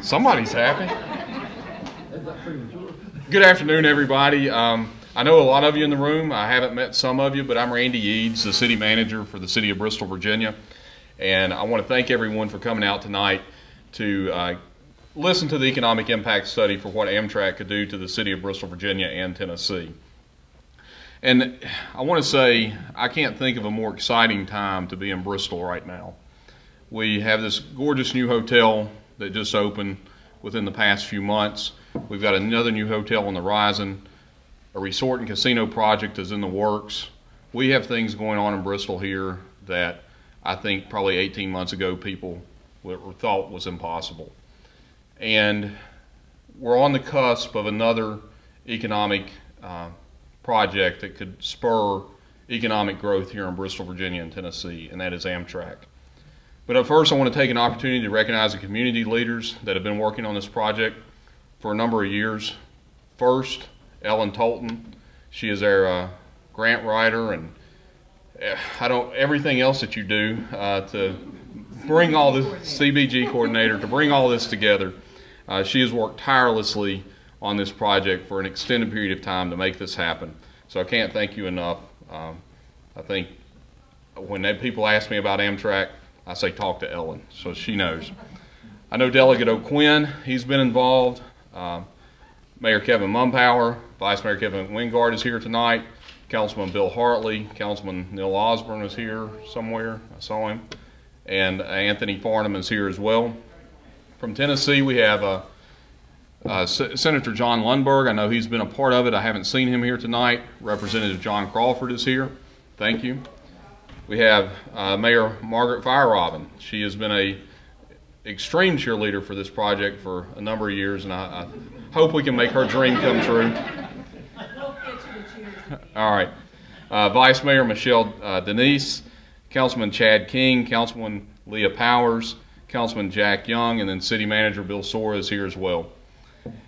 Somebody's happy. Good afternoon, everybody. I know a lot of you in the room. I haven't met some of you, but I'm Randy Eads, the city manager for the city of Bristol, Virginia. And I want to thank everyone for coming out tonight to listen to the economic impact study for what Amtrak could do to the city of Bristol, Virginia and Tennessee. And I want to say I can't think of a more exciting time to be in Bristol right now. We have this gorgeous new hotel that just opened within the past few months. We've got another new hotel on the horizon. A resort and casino project is in the works. We have things going on in Bristol here that I think probably 18 months ago people thought was impossible. And we're on the cusp of another economic project that could spur economic growth here in Bristol, Virginia and Tennessee, and that is Amtrak. But at first I want to take an opportunity to recognize the community leaders that have been working on this project for a number of years. First, Ellen Tolton. She is our grant writer and everything else that you do to bring all the CBG coordinator to bring all this together. She has worked tirelessly on this project for an extended period of time to make this happen. So I can't thank you enough. I think when people ask me about Amtrak, I say talk to Ellen, so she knows. I know Delegate O'Quinn, he's been involved. Mayor Kevin Mumpower, Vice Mayor Kevin Wingard is here tonight. Councilman Bill Hartley, Councilman Neil Osborne is here somewhere, I saw him. And Anthony Farnham is here as well. From Tennessee, we have Senator John Lundberg. I know he's been a part of it. I haven't seen him here tonight. Representative John Crawford is here. Thank you. We have Mayor Margaret Firerobin. She has been an extreme cheerleader for this project for a number of years, and I hope we can make her dream come true. All right. Vice Mayor Michelle Denise, Councilman Chad King, Councilman Leah Powers, Councilman Jack Young, and then City Manager Bill Sora is here as well.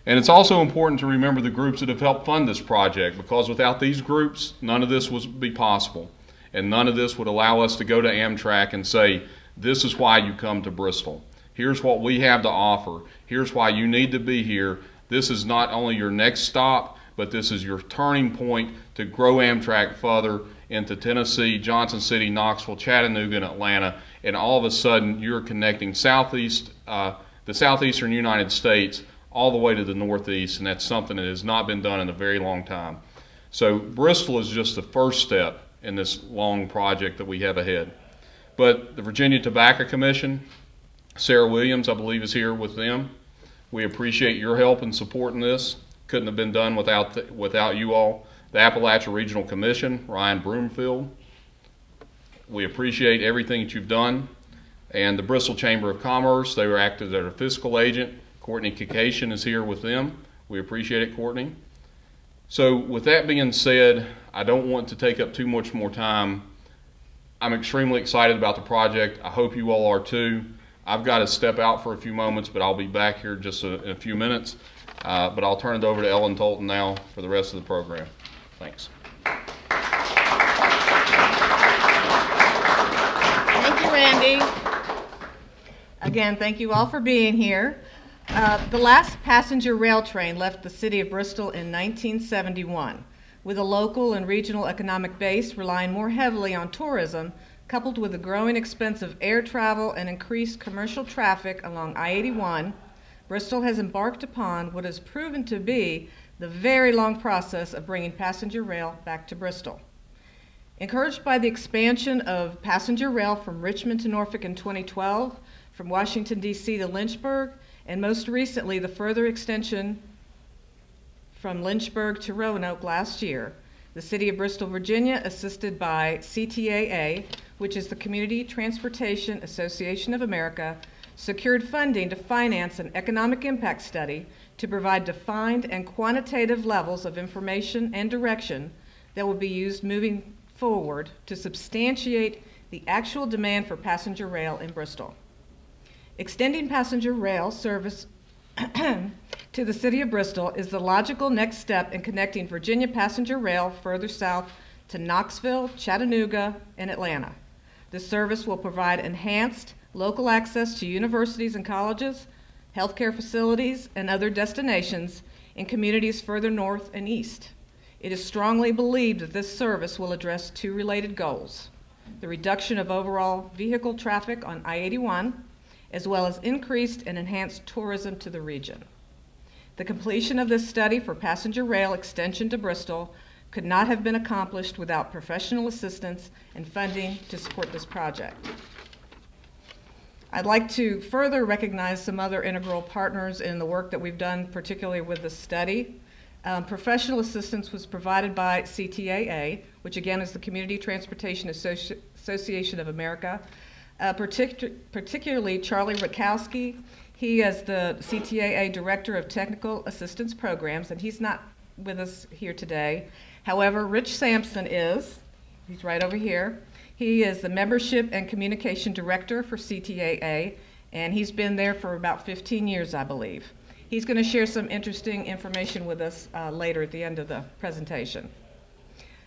And it's also important to remember the groups that have helped fund this project, because without these groups, none of this would be possible. And none of this would allow us to go to Amtrak and say, this is why you come to Bristol. Here's what we have to offer. Here's why you need to be here. This is not only your next stop, but this is your turning point to grow Amtrak further into Tennessee, Johnson City, Knoxville, Chattanooga, and Atlanta. And all of a sudden, you're connecting the southeastern United States all the way to the northeast, and that's something that has not been done in a very long time. So Bristol is just the first step in this long project that we have ahead. But the Virginia Tobacco Commission, Sarah Williams, I believe, is here with them. We appreciate your help in supporting this. Couldn't have been done without you all. The Appalachia Regional Commission, Ryan Broomfield. We appreciate everything that you've done. And the Bristol Chamber of Commerce, they were acted as a fiscal agent. Courtney Kakashian is here with them. We appreciate it, Courtney. So with that being said, I don't want to take up too much more time. I'm extremely excited about the project. I hope you all are too. I've got to step out for a few moments, but I'll be back here just in a few minutes. But I'll turn it over to Ellen Tolton now for the rest of the program. Thanks. Thank you, Randy. Again, thank you all for being here. The last passenger rail train left the city of Bristol in 1971, with a local and regional economic base relying more heavily on tourism, coupled with the growing expense of air travel and increased commercial traffic along I-81. Bristol has embarked upon what has proven to be the very long process of bringing passenger rail back to Bristol. Encouraged by the expansion of passenger rail from Richmond to Norfolk in 2012, from Washington, D.C. to Lynchburg, and most recently the further extension from Lynchburg to Roanoke last year, the City of Bristol, Virginia, assisted by CTAA, which is the Community Transportation Association of America, secured funding to finance an economic impact study to provide defined and quantitative levels of information and direction that will be used moving forward to substantiate the actual demand for passenger rail in Bristol. Extending passenger rail service to the City of Bristol is the logical next step in connecting Virginia passenger rail further south to Knoxville, Chattanooga, and Atlanta. The service will provide enhanced local access to universities and colleges, healthcare facilities, and other destinations in communities further north and east. It is strongly believed that this service will address two related goals: the reduction of overall vehicle traffic on I-81, as well as increased and enhanced tourism to the region. The completion of this study for passenger rail extension to Bristol could not have been accomplished without professional assistance and funding to support this project. I'd like to further recognize some other integral partners in the work that we've done, particularly with the study. Professional assistance was provided by CTAA, which again is the Community Transportation Association of America, particularly Charlie Rutkowski. He is the CTAA Director of Technical Assistance Programs, and he's not with us here today. However, Rich Sampson is. He's right over here. He is the Membership and Communication Director for CTAA, and he's been there for about 15 years, I believe. He's going to share some interesting information with us later at the end of the presentation.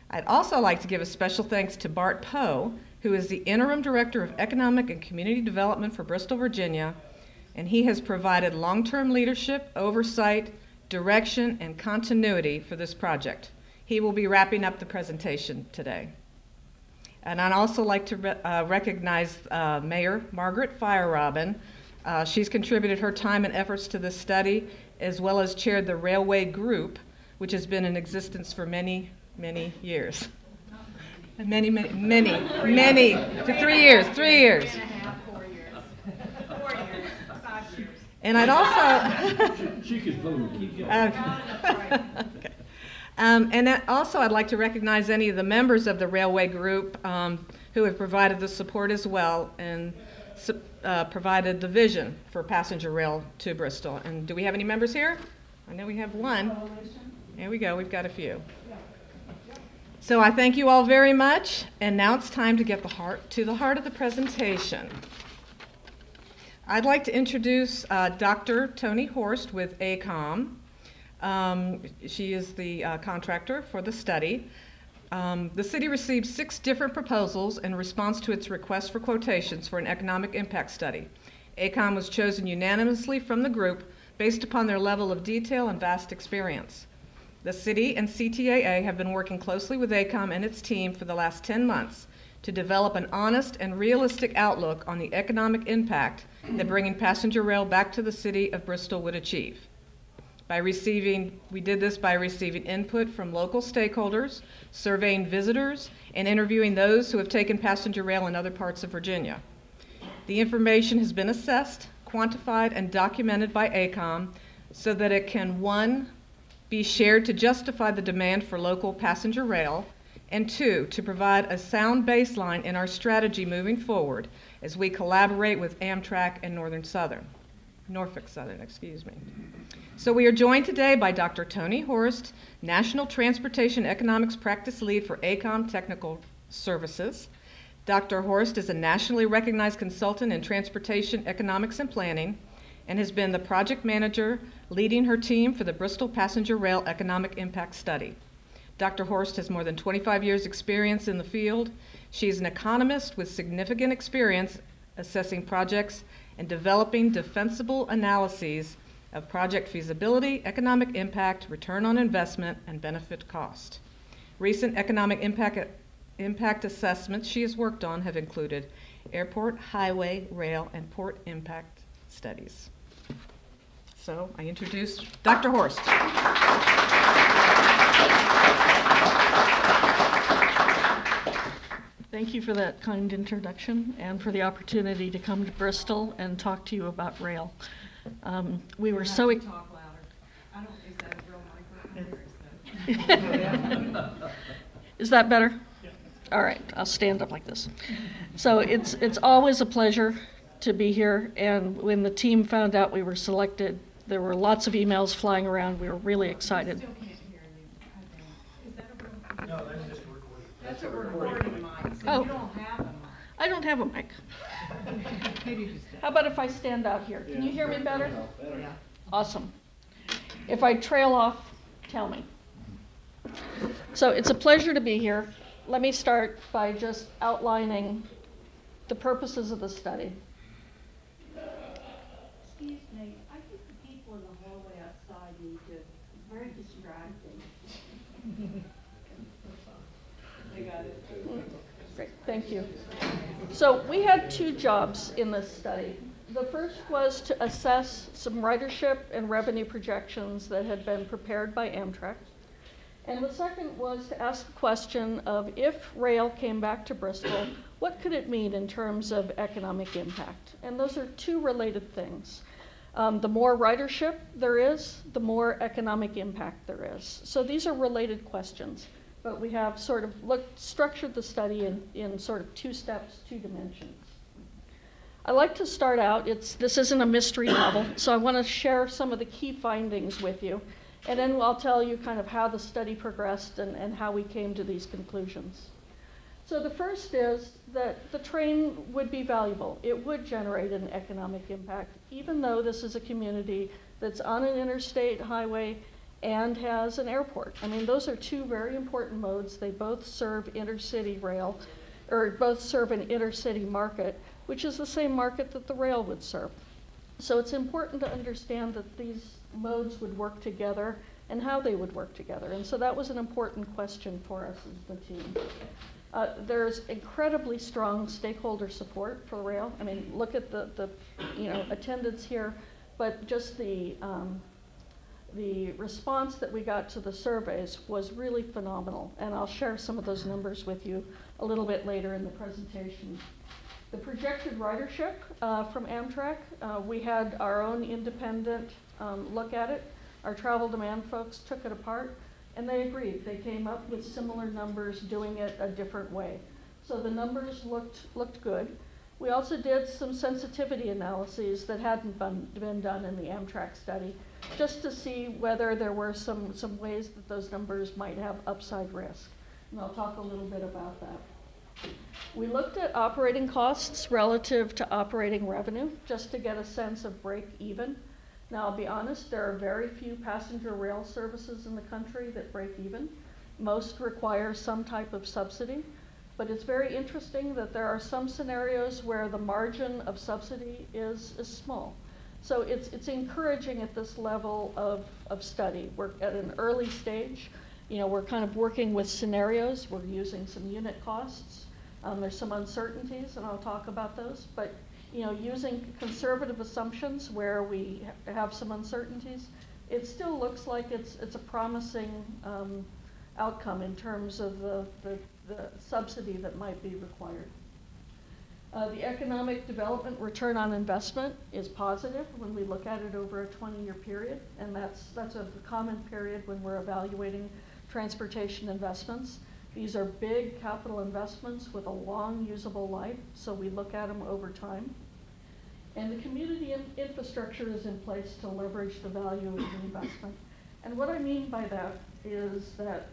I'd also like to give a special thanks to Bart Poe, who is the Interim Director of Economic and Community Development for Bristol, Virginia, and he has provided long-term leadership, oversight, direction, and continuity for this project. He will be wrapping up the presentation today. And I'd also like to recognize Mayor Margaret Firerobin. She's contributed her time and efforts to this study, as well as chaired the Railway Group, which has been in existence for many, many years. Many, 3 years, 3 years. 4 years. 4 years, 5 years. And I'd also... She could vote. Keep going. Okay. And also I'd like to recognize any of the members of the Railway Group who have provided the support as well and provided the vision for passenger rail to Bristol. And do we have any members here? I know we have one. There we go, we've got a few. So I thank you all very much, and now it's time to get to the heart of the presentation. I'd like to introduce Dr. Toni Horst with AECOM. She is the contractor for the study. The city received 6 different proposals in response to its request for quotations for an economic impact study. AECOM was chosen unanimously from the group based upon their level of detail and vast experience. The city and CTAA have been working closely with AECOM and its team for the last 10 months to develop an honest and realistic outlook on the economic impact that bringing passenger rail back to the city of Bristol would achieve. We did this by receiving input from local stakeholders, surveying visitors, and interviewing those who have taken passenger rail in other parts of Virginia. The information has been assessed, quantified, and documented by AECOM so that it can, 1, be shared to justify the demand for local passenger rail, and 2, to provide a sound baseline in our strategy moving forward as we collaborate with Amtrak and Norfolk Southern, excuse me. So we are joined today by Dr. Toni Horst, National Transportation Economics Practice Lead for AECOM Technical Services. Dr. Horst is a nationally recognized consultant in transportation economics and planning, and has been the project manager leading her team for the Bristol Passenger Rail Economic Impact Study. Dr. Horst has more than 25 years' experience in the field. She is an economist with significant experience assessing projects and developing defensible analyses of project feasibility, economic impact, return on investment, and benefit cost. Recent economic impact assessments she has worked on have included airport, highway, rail, and port impact studies. So I introduce Dr. Horst. Thank you for that kind introduction and for the opportunity to come to Bristol and talk to you about rail. We were so Talk louder. I don't, is that a real microphone? Is that better? Yeah. All right, I'll stand up like this. So it's always a pleasure to be here, and when the team found out we were selected, there were lots of emails flying around. We were really excited. Still can't hear you. Is that a real? No, that's just a recording. That's a recording mic, so Oh. you don't have a mic. I don't have a mic. Maybe just. How about if I stand out here? Can you hear me better? Yeah. Awesome. If I trail off, tell me. So it's a pleasure to be here. Let me start by just outlining the purposes of the study. Excuse me, I think the people in the hallway outside need to, it's very distracting. They got it. Great, thank you. So we had two jobs in this study. The first was to assess some ridership and revenue projections that had been prepared by Amtrak. And the second was to ask the question of if rail came back to Bristol, what could it mean in terms of economic impact? And those are two related things. The more ridership there is, the more economic impact there is. So these are related questions, but we have sort of structured the study in sort of two steps, two dimensions. I like to start out, this isn't a mystery novel, so I want to share some of the key findings with you. And then I'll tell you kind of how the study progressed and how we came to these conclusions. So the first is that the train would be valuable. It would generate an economic impact, even though this is a community that's on an interstate highway and has an airport. I mean, those are two very important modes. They both serve intercity rail, or both serve an intercity market, which is the same market that the rail would serve. So it's important to understand that these modes would work together and how they would work together. And so that was an important question for us as the team. There's incredibly strong stakeholder support for rail. I mean, look at the attendance here, but just the response that we got to the surveys was really phenomenal. And I'll share some of those numbers with you a little bit later in the presentation. The projected ridership from Amtrak, we had our own independent look at it. Our travel demand folks took it apart, and they agreed. They came up with similar numbers, doing it a different way. So the numbers looked good. We also did some sensitivity analyses that hadn't been done in the Amtrak study, just to see whether there were some ways that those numbers might have upside risk. And I'll talk a little bit about that. We looked at operating costs relative to operating revenue, just to get a sense of break even. Now, I'll be honest, there are very few passenger rail services in the country that break even. Most require some type of subsidy, but it's very interesting that there are some scenarios where the margin of subsidy is small. So it's encouraging at this level of study. We're at an early stage. We're kind of working with scenarios. We're using some unit costs. There's some uncertainties, and I'll talk about those. But using conservative assumptions where we have some uncertainties, it still looks like it's a promising outcome in terms of the subsidy that might be required. The economic development return on investment is positive when we look at it over a 20-year period, and that's a common period when we're evaluating transportation investments. These are big capital investments with a long usable life, so we look at them over time. And the community infrastructure is in place to leverage the value of the investment. And what I mean by that is that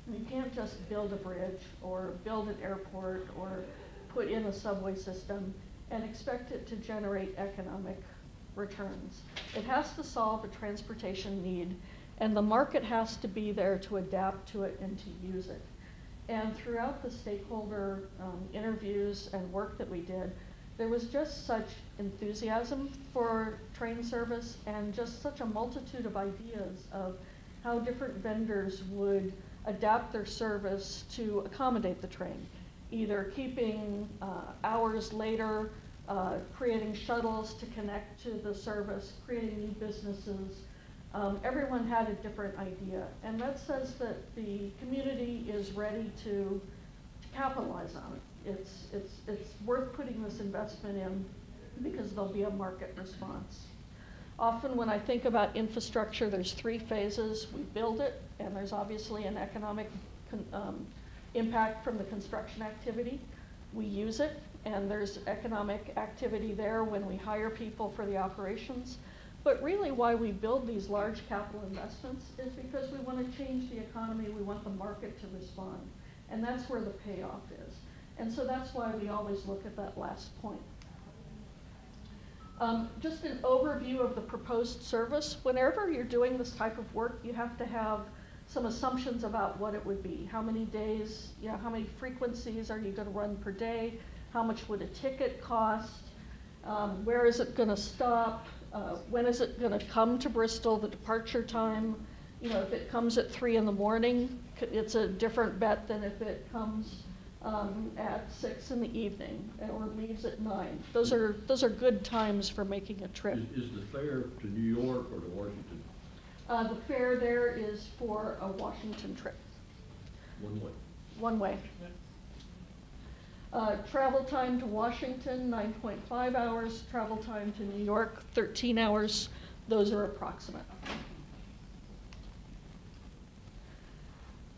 you can't just build a bridge or build an airport or put in a subway system and expect it to generate economic returns. It has to solve a transportation need, and the market has to be there to adapt to it and to use it. And throughout the stakeholder interviews and work that we did, there was just such enthusiasm for train service and just such a multitude of ideas of how different vendors would adapt their service to accommodate the train, either keeping hours later creating shuttles to connect to the service, creating new businesses. Everyone had a different idea, and that says that the community is ready to capitalize on it. It's worth putting this investment in because there'll be a market response. Often when I think about infrastructure, there's 3 phases. We build it, and there's obviously an economic impact from the construction activity. We use it, and there's economic activity there when we hire people for the operations. But really why we build these large capital investments is because we want to change the economy, we want the market to respond. And that's where the payoff is. And so that's why we always look at that last point. Just an overview of the proposed service. Whenever you're doing this type of work, you have to have some assumptions about what it would be. How many days, how many frequencies are you going to run per day? How much would a ticket cost? Where is it going to stop? When is it going to come to Bristol, the departure time? If it comes at 3 in the morning, it's a different bet than if it comes at 6 in the evening or leaves at 9. Those are good times for making a trip. Is the fare to New York or to Washington? The fare there is for a Washington trip. One way. One way. Travel time to Washington, 9.5 hours. Travel time to New York, 13 hours. Those are approximate.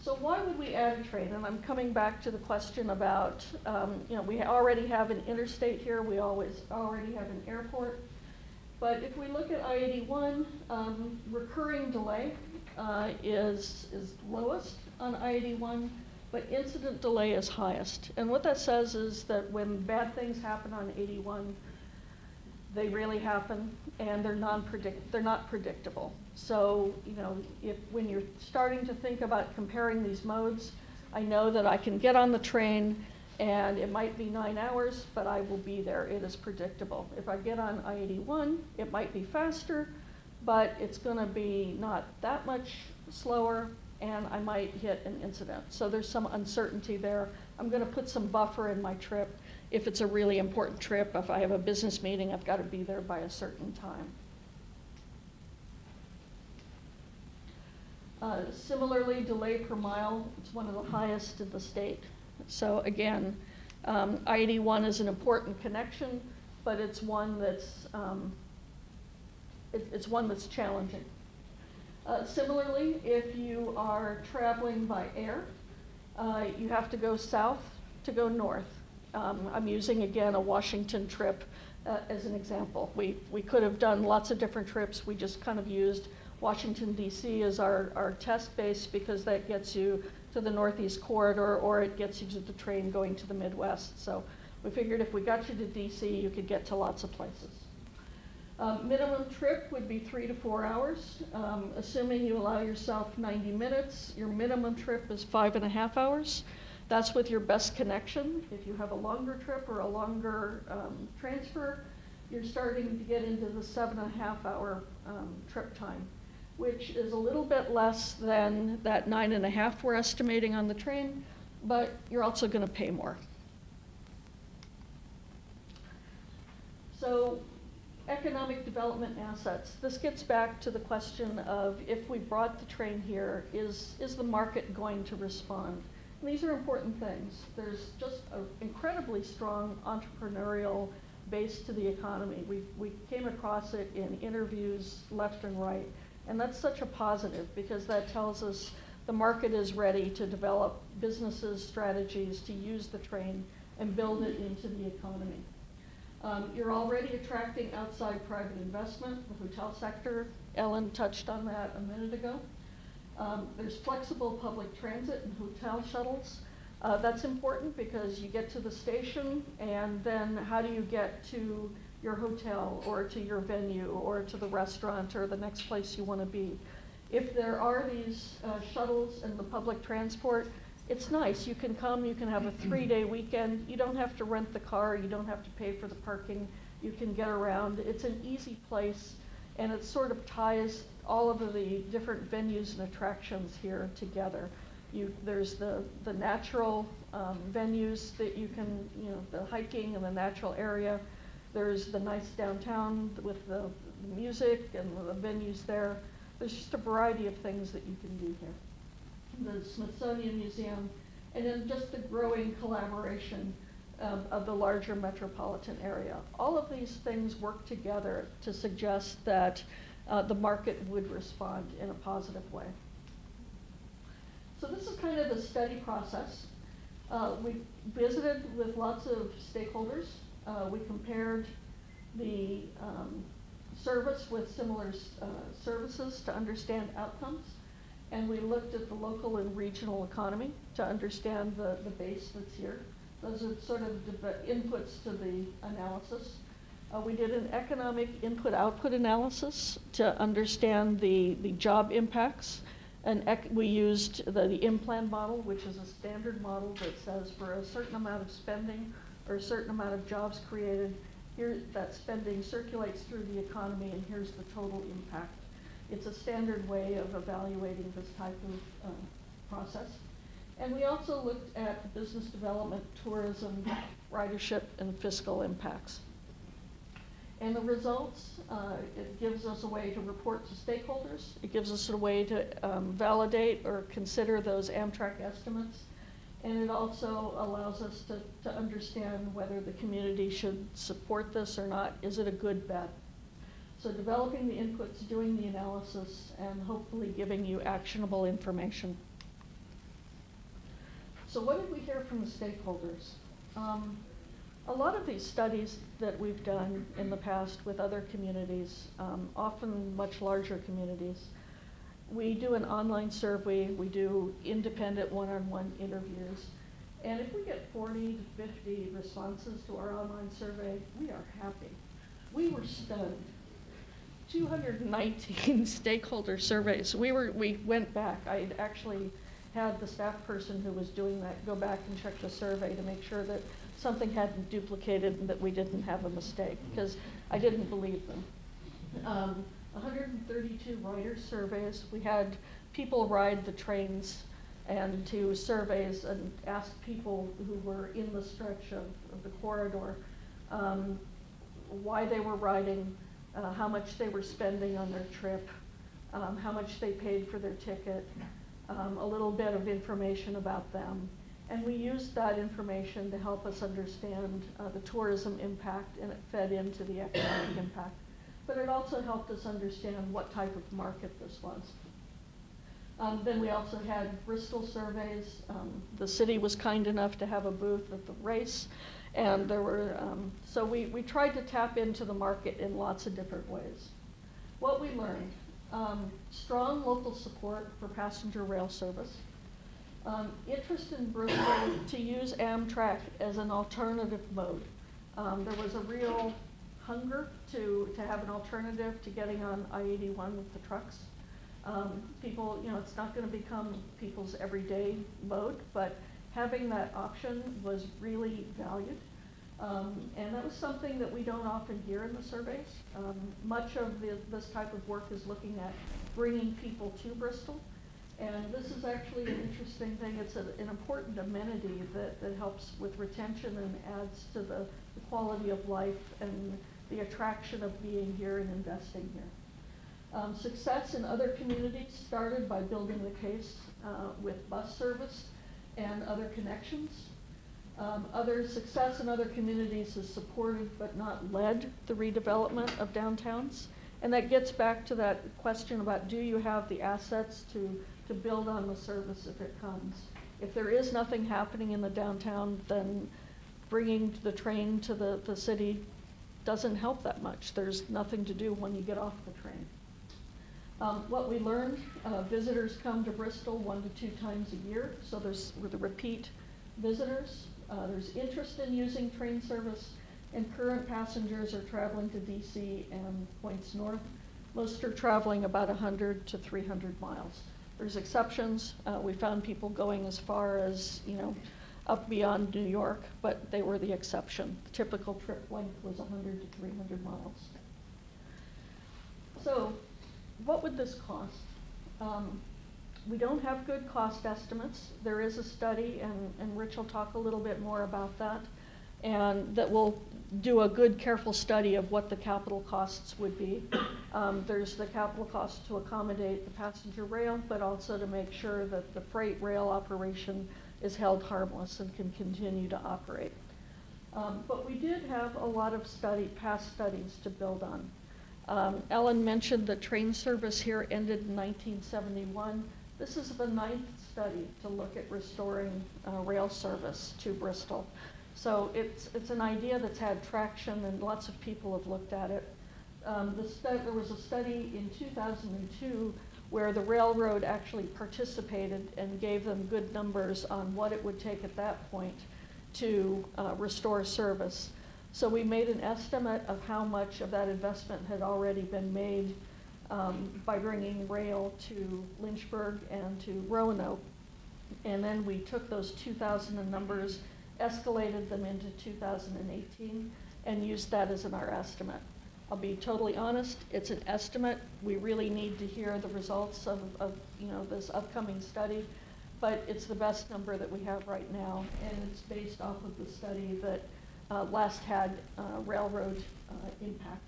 So why would we add a train? And I'm coming back to the question about, we already have an interstate here. We already have an airport. But if we look at I-81, recurring delay is lowest on I-81, but incident delay is highest. And what that says is that when bad things happen on 81, they really happen, and they're not predictable. So, when you're starting to think about comparing these modes, I know that I can get on the train, and it might be 9 hours, but I will be there. It is predictable. If I get on I-81, it might be faster, but it's going to be not that much slower, and I might hit an incident. So there's some uncertainty there. I'm going to put some buffer in my trip. If it's a really important trip, if I have a business meeting, I've got to be there by a certain time. Similarly, delay per mile, it's one of the highest in the state. So again, I-81 is an important connection, but it's one that's challenging. Similarly, if you are traveling by air, you have to go south to go north. I'm using, again, a Washington trip as an example. We could have done lots of different trips. We just kind of used Washington, D.C. as our test base because that gets you to the Northeast Corridor, or it gets you to the train going to the Midwest. So we figured if we got you to D.C., you could get to lots of places. Minimum trip would be 3 to 4 hours. Assuming you allow yourself 90 minutes, your minimum trip is 5.5 hours. That's with your best connection. If you have a longer trip or a longer transfer, you're starting to get into the 7.5-hour trip time, which is a little bit less than that 9.5 we're estimating on the train, but you're also going to pay more. So, economic development assets. This gets back to the question of if we brought the train here, is the market going to respond? And these are important things. There's just an incredibly strong entrepreneurial base to the economy. We came across it in interviews left and right, and that's such a positive because that tells us the market is ready to develop businesses, strategies to use the train and build it into the economy. You're already attracting outside private investment, the hotel sector. Ellen touched on that a minute ago. There's flexible public transit and hotel shuttles. That's important because you get to the station, and then how do you get to your hotel or to your venue or to the restaurant or the next place you want to be? If there are these shuttles and the public transport, it's nice. You can come, you can have a 3-day weekend. You don't have to rent the car, you don't have to pay for the parking. You can get around. It's an easy place, and it sort of ties all of the different venues and attractions here together. There's the natural venues that you can, the hiking and the natural area. There's the nice downtown with the music and the venues there. There's just a variety of things that you can do here. The Smithsonian Museum, and then just the growing collaboration of the larger metropolitan area. All of these things work together to suggest that the market would respond in a positive way. So this is kind of the study process. We visited with lots of stakeholders. We compared the service with similar services to understand outcomes. And we looked at the local and regional economy to understand the base that's here. Those are sort of inputs to the analysis. We did an economic input-output analysis to understand the job impacts. And we used the in-plan model, which is a standard model that says for a certain amount of spending or a certain amount of jobs created, here that spending circulates through the economy and here's the total impact. It's a standard way of evaluating this type of process. And we also looked at business development, tourism, ridership, and fiscal impacts. And the results, it gives us a way to report to stakeholders. It gives us a way to validate or consider those Amtrak estimates. And it also allows us to understand whether the community should support this or not. Is it a good bet? So developing the inputs, doing the analysis, and hopefully giving you actionable information. So what did we hear from the stakeholders? A lot of these studies that we've done in the past with other communities, often much larger communities, we do an online survey, we do independent one-on-one interviews, and if we get 40 to 50 responses to our online survey, we are happy. We were stunned. 219 stakeholder surveys. We went back. I actually had the staff person who was doing that go back and check the survey to make sure that something hadn't duplicated and that we didn't have a mistake, because I didn't believe them. 132 rider surveys. We had people ride the trains and do surveys and ask people who were in the stretch of the corridor why they were riding, how much they were spending on their trip, how much they paid for their ticket, a little bit of information about them. And we used that information to help us understand the tourism impact, and it fed into the economic impact. But it also helped us understand what type of market this was. Then we also had Bristol surveys. The city was kind enough to have a booth at the race. And there were, so we tried to tap into the market in lots of different ways. What we learned, strong local support for passenger rail service, interest in Bristol to use Amtrak as an alternative mode. There was a real hunger to have an alternative to getting on I-81 with the trucks. People, it's not going to become people's everyday mode, but having that option was really valued. And that was something that we don't often hear in the surveys. Much of this type of work is looking at bringing people to Bristol. And this is actually an interesting thing. It's an important amenity that helps with retention and adds to the quality of life and the attraction of being here and investing here. Success in other communities started by building the case with bus service and other connections. Other success in other communities has supported but not led the redevelopment of downtowns. And that gets back to that question about, do you have the assets to build on the service if it comes? If there is nothing happening in the downtown, then bringing the train to the city doesn't help that much. There's nothing to do when you get off the train. What we learned, visitors come to Bristol 1 to 2 times a year, so there's the repeat visitors. There's interest in using train service, and current passengers are traveling to DC and points north. Most are traveling about 100 to 300 miles. There's exceptions. We found people going as far as, up beyond New York, but they were the exception. The typical trip length was 100 to 300 miles. So, what would this cost? We don't have good cost estimates. There is a study, and Rich will talk a little bit more about that. and that will do a good, careful study of what the capital costs would be. There's the capital cost to accommodate the passenger rail, but also to make sure that the freight rail operation is held harmless and can continue to operate. But we did have a lot of past studies to build on. Ellen mentioned the train service here ended in 1971. This is the 9th study to look at restoring rail service to Bristol. So it's an idea that's had traction, and lots of people have looked at it. There was a study in 2002 where the railroad actually participated and gave them good numbers on what it would take at that point to restore service. So we made an estimate of how much of that investment had already been made by bringing rail to Lynchburg and to Roanoke. And then we took those 2000 numbers, escalated them into 2018, and used that as our estimate. I'll be totally honest, it's an estimate. We really need to hear the results of this upcoming study, but it's the best number that we have right now, and it's based off of the study that last had railroad impact.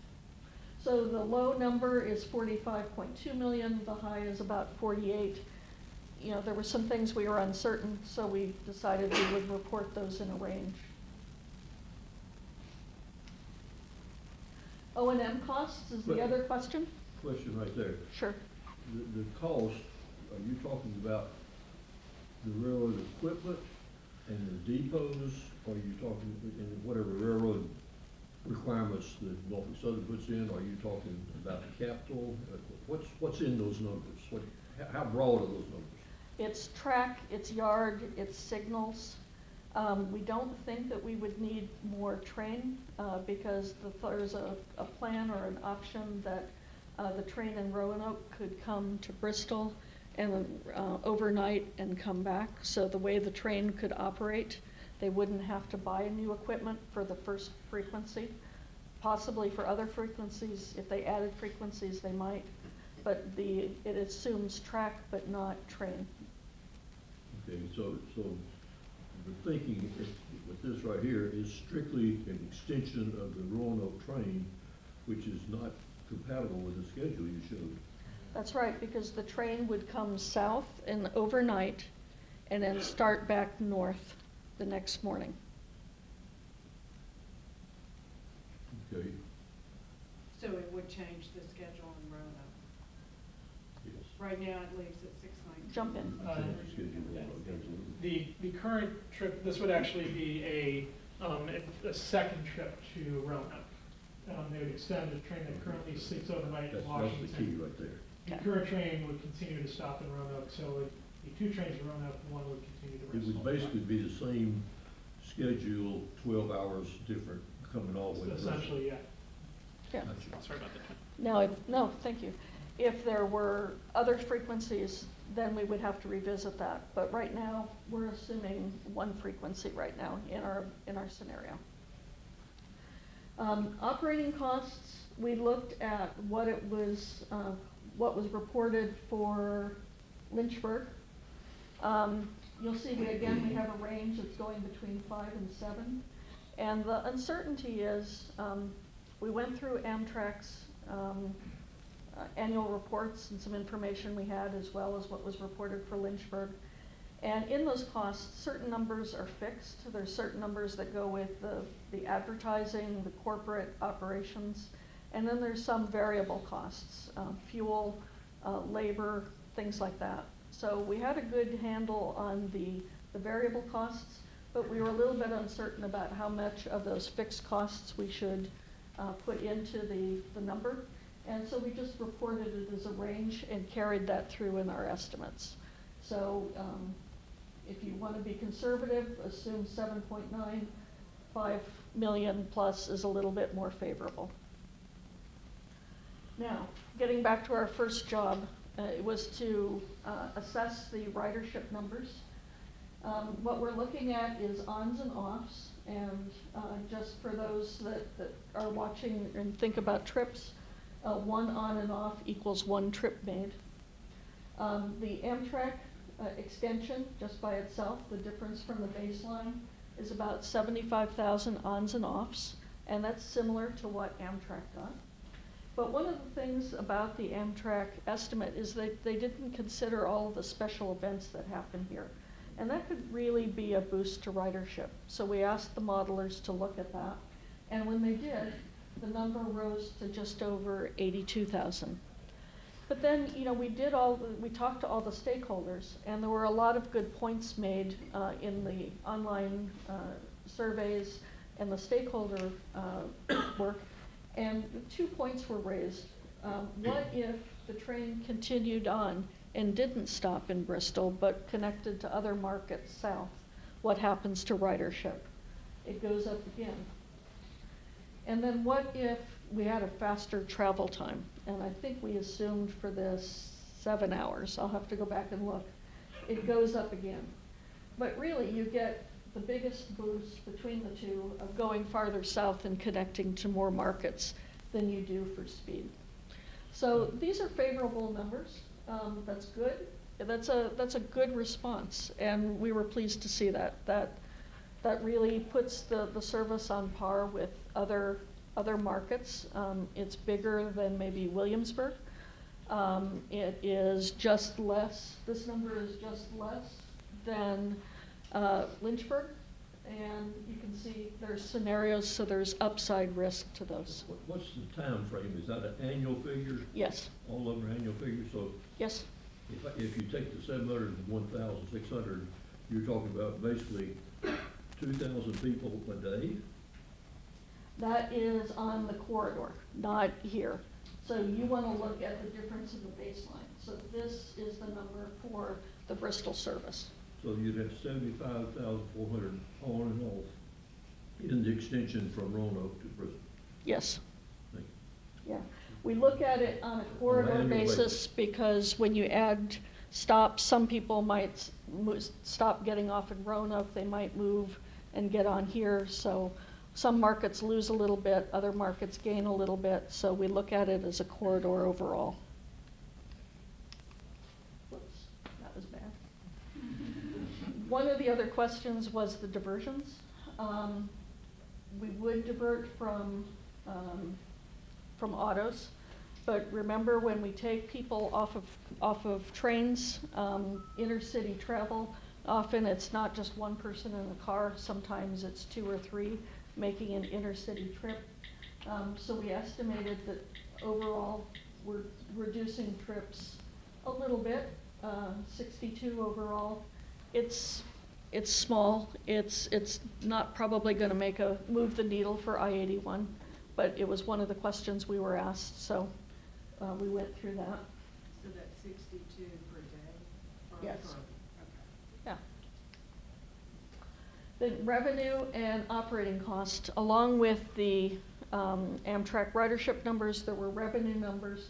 So the low number is 45.2 million, the high is about 48. There were some things we were uncertain, so we decided we would report those in a range. O&M costs is the other question? Question right there. Sure. The cost, are you talking about the railroad equipment and the depots? Are you talking in whatever railroad requirements that Norfolk Southern puts in? Are you talking about the capital? What's in those numbers? How broad are those numbers? It's track, it's yard, it's signals. We don't think that we would need more train because there's a plan or an option that the train in Roanoke could come to Bristol and overnight and come back. So the way the train could operate, they wouldn't have to buy new equipment for the first frequency. Possibly for other frequencies, if they added frequencies, they might. But it assumes track but not train. Okay, so the thinking with this right here is strictly an extension of the Roanoke train, which is not compatible with the schedule you showed. That's right, because the train would come south and overnight and then start back north the next morning. Okay. So it would change the schedule in Roanoke. Yes. Right now it leaves at 6:19. Jump in. The current trip, this would actually be a second trip to Roanoke. They would extend the train that currently sleeps overnight in Washington. That's the key right there. The current train would continue to stop in Roanoke, so it would be 2 trains to Roanoke, one would continue to It Bristol. would basically be the same schedule, 12 hours different, coming all the way to Bristol. Essentially, yeah. Yeah. Sorry about that. No, thank you. If there were other frequencies, then we would have to revisit that. But right now, we're assuming one frequency right now in our scenario. Operating costs, we looked at what was reported for Lynchburg. You'll see we have a range that's going between 5 and 7. And the uncertainty is, we went through Amtrak's annual reports and some information we had, as well as what was reported for Lynchburg. And in those costs, certain numbers are fixed. There's certain numbers that go with the advertising, the corporate operations, and then there's some variable costs, fuel, labor, things like that. So we had a good handle on the variable costs, but we were a little bit uncertain about how much of those fixed costs we should put into the number. And so we just reported it as a range and carried that through in our estimates. So if you want to be conservative, assume 7.9, 5 million plus is a little bit more favorable. Now, getting back to our first job, it was to assess the ridership numbers. What we're looking at is ons and offs, and just for those that are watching and think about trips, 1 on and off equals 1 trip made. The Amtrak extension, just by itself, the difference from the baseline, is about 75,000 ons and offs, and that's similar to what Amtrak got. But one of the things about the Amtrak estimate is that they didn't consider all of the special events that happen here. And that could really be a boost to ridership. So we asked the modelers to look at that. And when they did, the number rose to just over 82,000. But then, you know, we talked to all the stakeholders, and there were a lot of good points made in the online surveys and the stakeholder work. And 2 points were raised. What if the train continued on and didn't stop in Bristol, but connected to other markets south? What happens to ridership? It goes up again. And then what if we had a faster travel time? And I think we assumed for this 7 hours. I'll have to go back and look. It goes up again. But really, you get the biggest boost between the two of going farther south and connecting to more markets than you do for speed. So these are favorable numbers. That's good. That's a good response, and we were pleased to see that. That really puts the service on par with other markets. It's bigger than maybe Williamsburg. It is just less. This number is just less than Lynchburg, and you can see there's scenarios, so there's upside risk to those. What's the time frame? Is that an annual figure? Yes. All of them are annual figures? So Yes. if you take the 700 and 1,600, you're talking about basically 2,000 people a day? That is on the corridor, not here. So you want to look at the difference in the baseline. So this is the number for the Bristol service. So you'd have 75,400 on and off in the extension from Roanoke to Bristol. Yes. Thank Yeah. We look at it on a corridor annual basis because when you add stops, some people might stop getting off in Roanoke. They might move and get on here. So some markets lose a little bit, other markets gain a little bit. So we look at it as a corridor overall. Whoops, that was bad. One of the other questions was the diversions. We would divert from autos, but remember when we take people off of trains, intercity travel, often it's not just one person in the car. Sometimes it's 2 or 3 making an intercity trip. So we estimated that overall we're reducing trips a little bit, 62 overall. It's small. It's not probably going to move the needle for I-81, but it was one of the questions we were asked, so we went through that. So that's 62 per day? Yes. Okay. Yeah. The revenue and operating cost, along with the Amtrak ridership numbers, there were revenue numbers.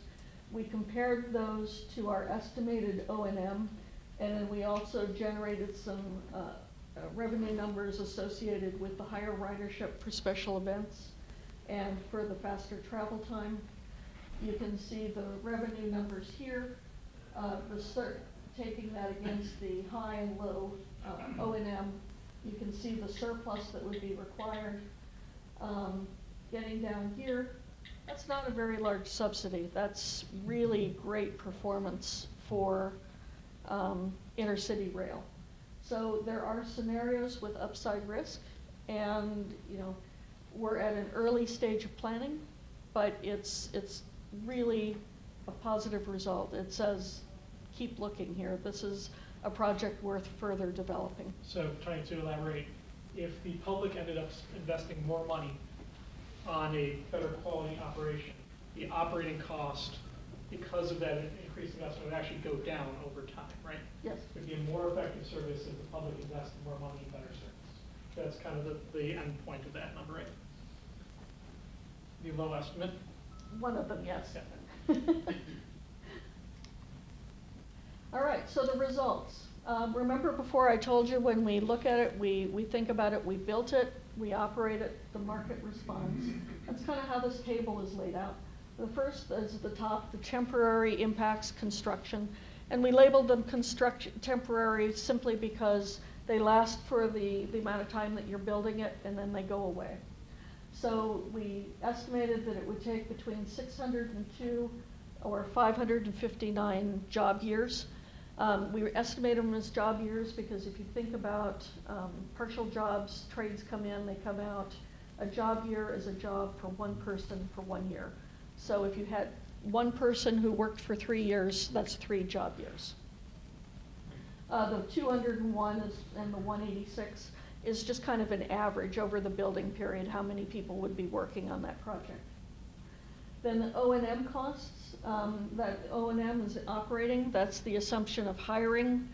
We compared those to our estimated O&M, and then we also generated some revenue numbers associated with the higher ridership for special events and for the faster travel time. You can see the revenue numbers here. Taking that against the high and low O&M, you can see the surplus that would be required. Getting down here, that's not a very large subsidy. That's really great performance for intercity rail. So there are scenarios with upside risk, and we're at an early stage of planning, but it's really a positive result. It says, keep looking here. This is a project worth further developing. So trying to elaborate, if the public ended up investing more money on a better quality operation, the operating cost, because of that increased investment, would actually go down over time, right? Yes. It would be a more effective service if the public invested more money in better service. That's kind of the end point of that number, right? The low estimate? One of them, yes. Yeah. All right, so the results. Remember before I told you when we look at it, we think about it, we built it, we operate it, the market responds. That's kind of how this table is laid out. The first is at the top, the temporary impacts construction. And we labeled them temporary simply because They last for the amount of time that you're building it, and then they go away. So we estimated that it would take between 602 or 559 job years. We estimate them as job years because if you think about partial jobs, trades come in, they come out. A job year is a job for one person for 1 year. So if you had one person who worked for 3 years, that's 3 job years. The 201 and the 186 is just kind of an average over the building period, how many people would be working on that project. Then the O&M costs, that O&M is operating, that's the assumption of hiring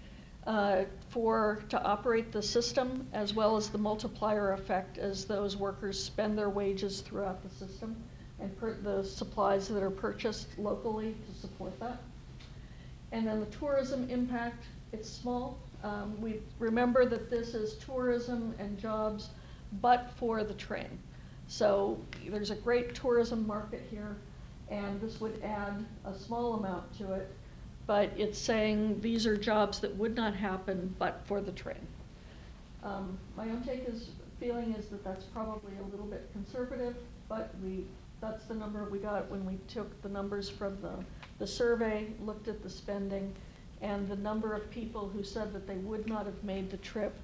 to operate the system, as well as the multiplier effect as those workers spend their wages throughout the system and the supplies that are purchased locally to support that. And then the tourism impact, it's small. We remember that this is tourism and jobs, but for the train. So there's a great tourism market here, and this would add a small amount to it, but it's saying these are jobs that would not happen but for the train. My own feeling is that that's probably a little bit conservative, but that's the number we got when we took the numbers from the survey, looked at the spending, and the number of people who said that they would not have made the trip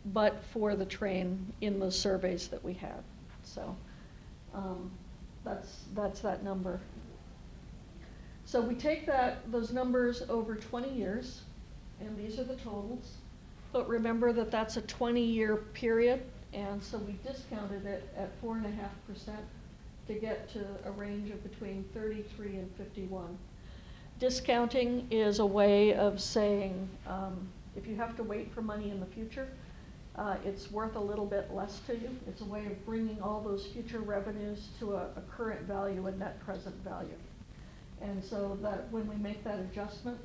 but for the train in the surveys that we had. So that's that number. So we take those numbers over 20 years, and these are the totals. But remember that that's a 20-year period, and so we discounted it at 4.5% to get to a range of between 33 and 51. Discounting is a way of saying if you have to wait for money in the future, it's worth a little bit less to you. It's a way of bringing all those future revenues to a current value and net present value. And so that when we make that adjustment,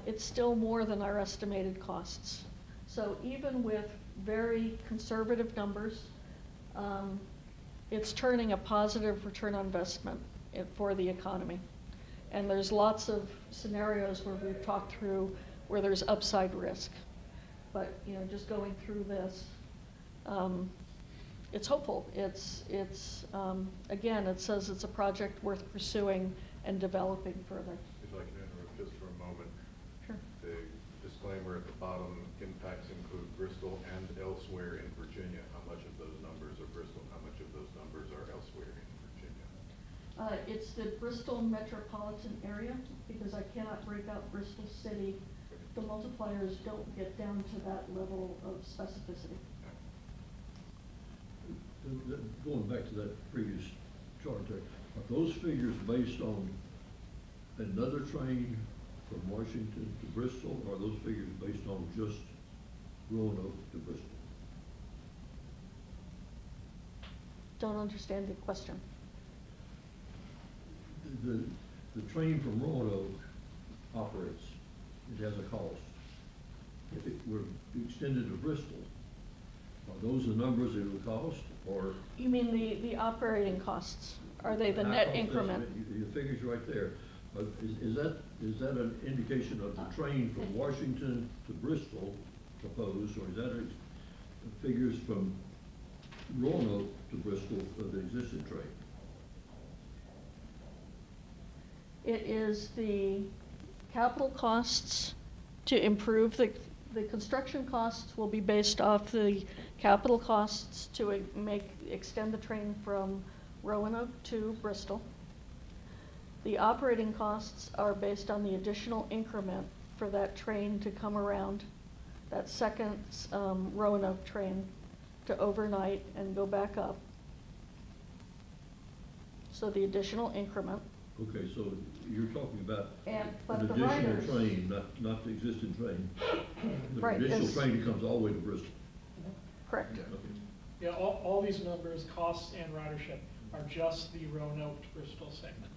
it's still more than our estimated costs. So even with very conservative numbers, it's turning a positive return on investment for the economy. And there's lots of scenarios where we've talked through where there's upside risk. But just going through this, it's hopeful. It's again, it says it's a project worth pursuing and developing further. If I can interrupt just for a moment. Sure. The disclaimer at the bottom, impacts include Bristol and elsewhere in Virginia. How much of those numbers are Bristol? How much of those numbers are elsewhere in Virginia? It's the Bristol metropolitan area, because I cannot break out Bristol City. The multipliers don't get down to that level of specificity. Going back to that previous chart there, are those figures based on another train from Washington to Bristol, or are those figures based on just Roanoke to Bristol? Don't understand the question. The train from Roanoke operates. It has a cost. If it were extended to Bristol, are those the numbers it would cost, or? You mean the operating costs? Are they the net increment? The figures right there. Is that an indication of the train from Washington to Bristol proposed, or is that figures from Roanoke to Bristol of the existing train? It is the capital costs to improve the construction costs will be based off the capital costs to extend the train from Roanoke to Bristol. The operating costs are based on the additional increment for that train to come around, that second Roanoke train to overnight and go back up. So the additional increment. Okay, so you're talking about but an the additional riders, train, not the existing train. The Right, additional train that comes all the way to Bristol. correct. Okay. Yeah, all these numbers, costs and ridership, are just the Roanoke to Bristol segment.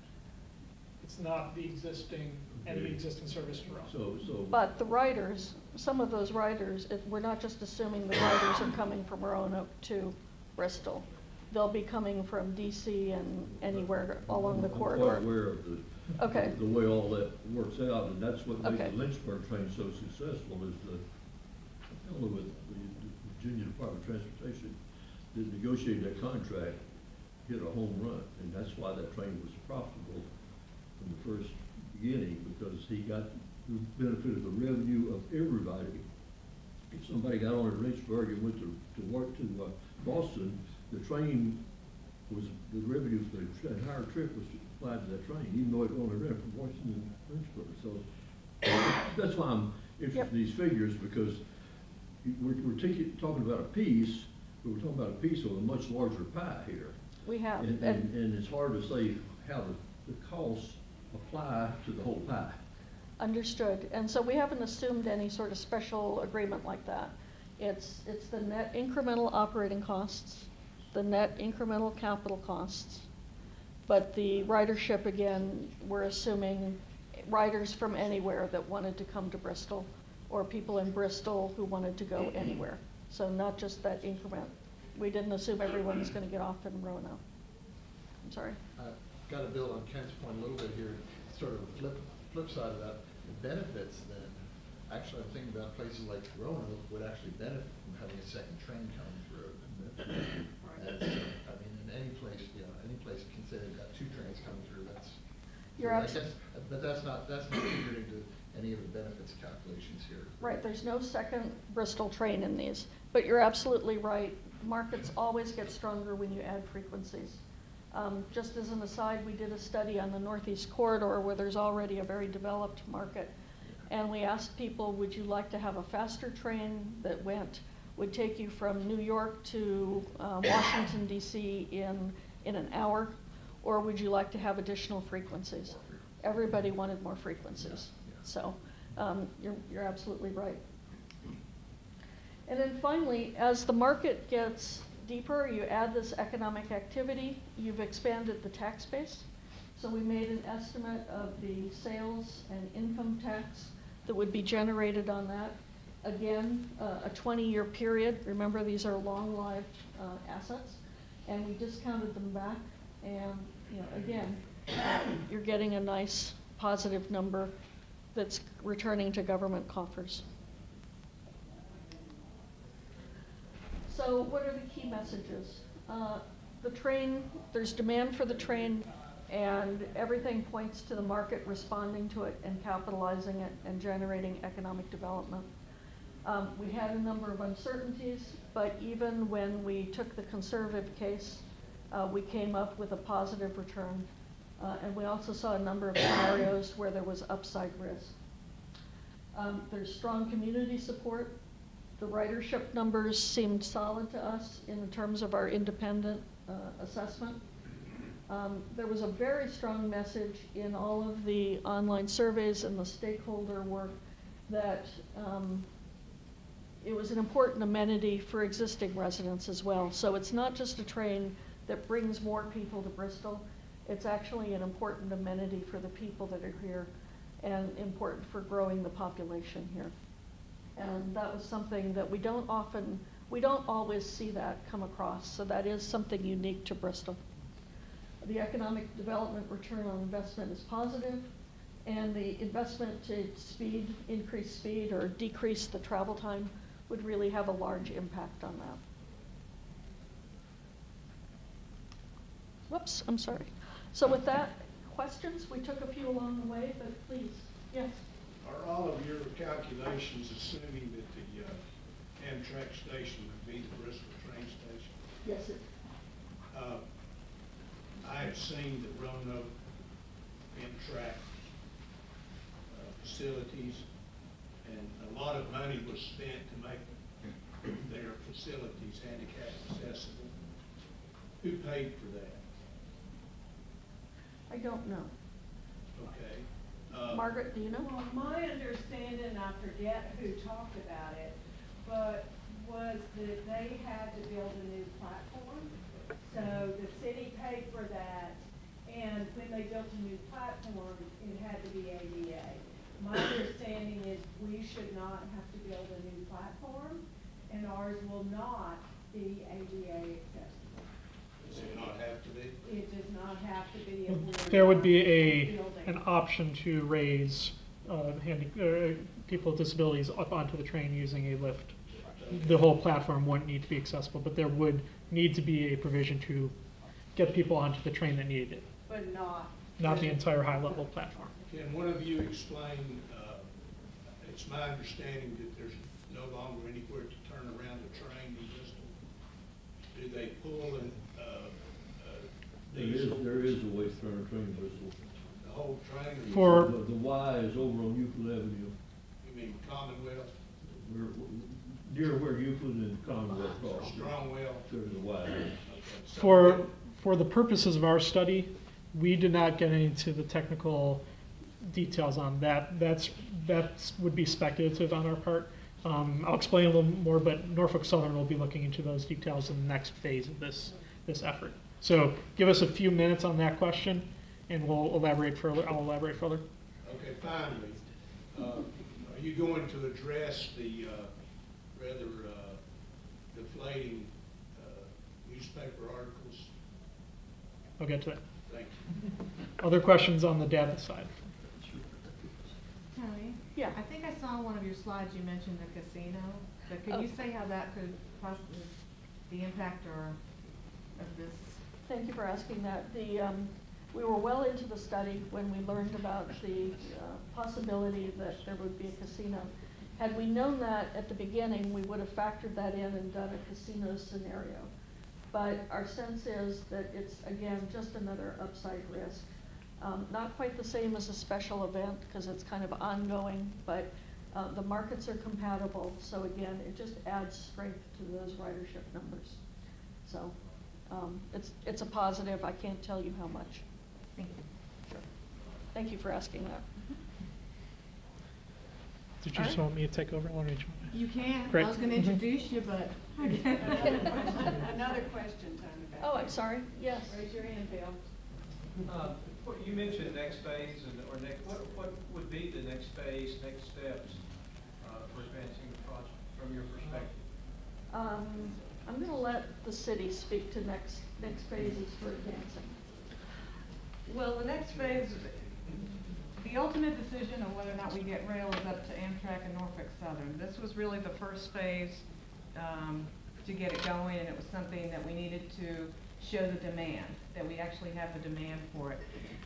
It's not the existing, any existing service to Roanoke. So. But the riders, some of those riders, we're not just assuming the riders are coming from Roanoke to Bristol. They'll be coming from DC and anywhere along the corridor. I'm quite aware of the way all that works out, and that's what makes the Lynchburg train so successful is fellow with the Virginia Department of Transportation that negotiated that contract hit a home run, and that's why that train was profitable from the first beginning, because he got the benefit of the revenue of everybody. If somebody got on at Lynchburg and went to work to Boston, the train was, the revenue for the entire trip was applied to that train, even though it only ran from Washington to Lynchburg. So that's why I'm interested in these figures, because we're talking about a piece, but we're talking about a piece of a much larger pie here. We have. And it's hard to say how the costs apply to the whole pie. Understood. And so we haven't assumed any sort of special agreement like that. It's the net incremental operating costs, the net incremental capital costs, but the ridership, again, we're assuming riders from anywhere that wanted to come to Bristol, or people in Bristol who wanted to go anywhere. So not just that increment. We didn't assume everyone was going to get off in Roanoke. I'm sorry. I've got to build on Ken's point a little bit here, sort of the flip side of that. The benefits then, actually I'm thinking about places like Roanoke would actually benefit from having a second train coming through. As, I mean, in any place, any place you can say they've got two trains coming through, that's, You're absolutely, but that's not figured into any of the benefits calculations here. right, there's no second Bristol train in these, but you're absolutely right. Markets always get stronger when you add frequencies. Just as an aside, we did a study on the Northeast Corridor where there's already a very developed market. And we asked people, would you like to have a faster train that would take you from New York to Washington, D.C. in an hour, or would you like to have additional frequencies? Everybody wanted more frequencies. So you're absolutely right. And then finally, as the market gets deeper, you add this economic activity, you've expanded the tax base. So we made an estimate of the sales and income tax that would be generated on that. Again, a 20-year period. Remember, these are long-lived assets. And we discounted them back. And again, you're getting a nice positive number that's returning to government coffers. So what are the key messages? The train, there's demand for the train, and everything points to the market responding to it and capitalizing it and generating economic development. We had a number of uncertainties, but even when we took the conservative case, we came up with a positive return. And we also saw a number of scenarios where there was upside risk. There's strong community support. The ridership numbers seemed solid to us in terms of our independent assessment. There was a very strong message in all of the online surveys and the stakeholder work that it was an important amenity for existing residents as well. So it's not just a train that brings more people to Bristol. It's actually an important amenity for the people that are here and important for growing the population here. And that was something that we don't always see that come across. So that is something unique to Bristol. The economic development return on investment is positive, and the investment to increase speed or decrease the travel time would really have a large impact on that. Whoops, I'm sorry. So with that, questions? We took a few along the way, but please, yes. Are all of your calculations assuming that the Amtrak station would be the Bristol train station? Yes, it. I have seen the Roanoke Amtrak facilities, and a lot of money was spent to make their facilities handicap accessible. Who paid for that? I don't know. Okay. Margaret, do you know? Well, my understanding, I forget who talked about it, but was that they had to build a new platform. So the city paid for that, and when they built a new platform, it had to be ADA. My understanding is we should not have to build a new platform, and ours will not be ADA accessible. Does it not have to be? It does not have to be. If we're There would not be an building. option to raise people with disabilities up onto the train using a lift. the whole platform wouldn't need to be accessible, but there would need to be a provision to get people onto the train that needed it, But not. not the entire high-level platform. Can one of you explain, it's my understanding that there's no longer anywhere to turn around the train in Bristol. Do they pull and, There is a way to turn a train in Bristol. the whole train? Or For- The Y is over on Euclid Avenue. You mean Commonwealth, We're near where Euclid and Commonwealth cross. Strongwell? There's a Y there. Okay, so For the purposes of our study, we did not get into the technical details on that. That would be speculative on our part. I'll explain a little more, but Norfolk Southern will be looking into those details in the next phase of this effort. So give us a few minutes on that question, and we'll elaborate further. I'll elaborate further. Okay, finally, are you going to address the rather deflating newspaper articles? I'll get to that. Thank you. Other questions on the data side? Tony? Yeah. I think I saw on one of your slides you mentioned the casino, but could you say how that could possibly, the impact or of this? Thank you for asking that. We were well into the study when we learned about the possibility that there would be a casino. Had we known that at the beginning, we would have factored that in and done a casino scenario. But our sense is that it's, again, just another upside risk. Not quite the same as a special event because it's kind of ongoing, but the markets are compatible. So again, it just adds strength to those ridership numbers. So it's a positive. I can't tell you how much. Thank you. Sure. Thank you for asking that. Did you just want me to take over? You can. Great. I was going to introduce you, but. Another question, Tony. Oh, I'm sorry. Yes. Raise your hand, Bill. You mentioned next phase, what would be the next phase, next steps for advancing the project from your perspective? I'm going to let the city speak to next phases for advancing. Well, the next phase, the ultimate decision on whether or not we get rail is up to Amtrak and Norfolk Southern. This was really the first phase to get it going, and it was something that we needed to show the demand, that we actually have the demand for it.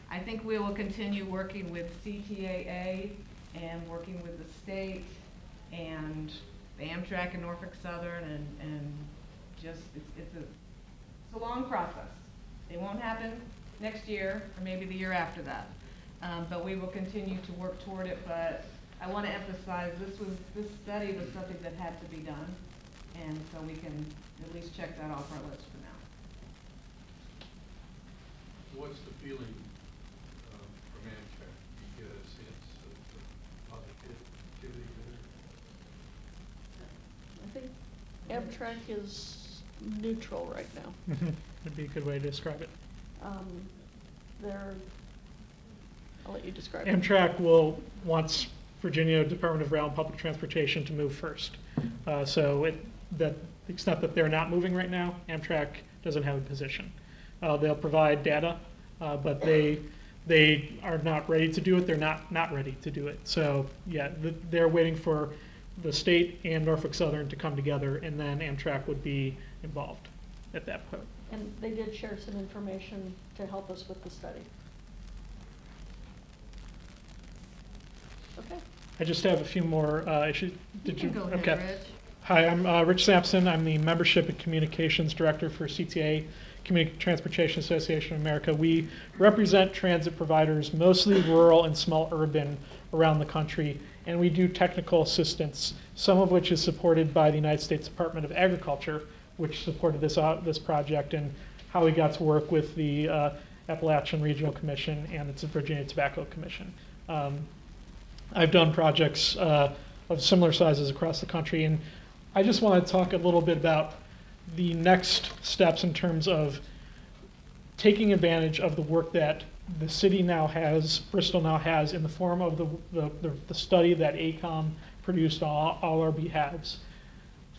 I think we will continue working with CTAA and working with the state and the Amtrak and Norfolk Southern, and just, it's a long process. It won't happen next year or maybe the year after that. But we will continue to work toward it, but I want to emphasize this study was something that had to be done, and so we can at least check that off our list for now. What's the feeling from Amtrak? Do you get a sense of positivity there? I think Amtrak is neutral right now. That'd be a good way to describe it. I'll let you describe it. Amtrak wants Virginia Department of Rail and Public Transportation to move first. So the extent that they're not moving right now, Amtrak doesn't have a position. They'll provide data, but they are not ready to do it. They're not ready to do it. So yeah, they're waiting for the state and Norfolk Southern to come together, and then Amtrak would be involved at that point. And they did share some information to help us with the study. Okay. I just have a few more issues. You can go ahead, Okay. Rich. Hi, I'm Rich Sampson. I'm the Membership and Communications Director for CTA, Community Transportation Association of America. We represent transit providers, mostly rural and small urban, around the country, and we do technical assistance, some of which is supported by the United States Department of Agriculture, which supported this project, and how we got to work with the Appalachian Regional Commission and the Virginia Tobacco Commission. I've done projects of similar sizes across the country, and I just want to talk a little bit about the next steps in terms of taking advantage of the work that the city now has, Bristol now has, in the form of the study that AECOM produced on all our behalves.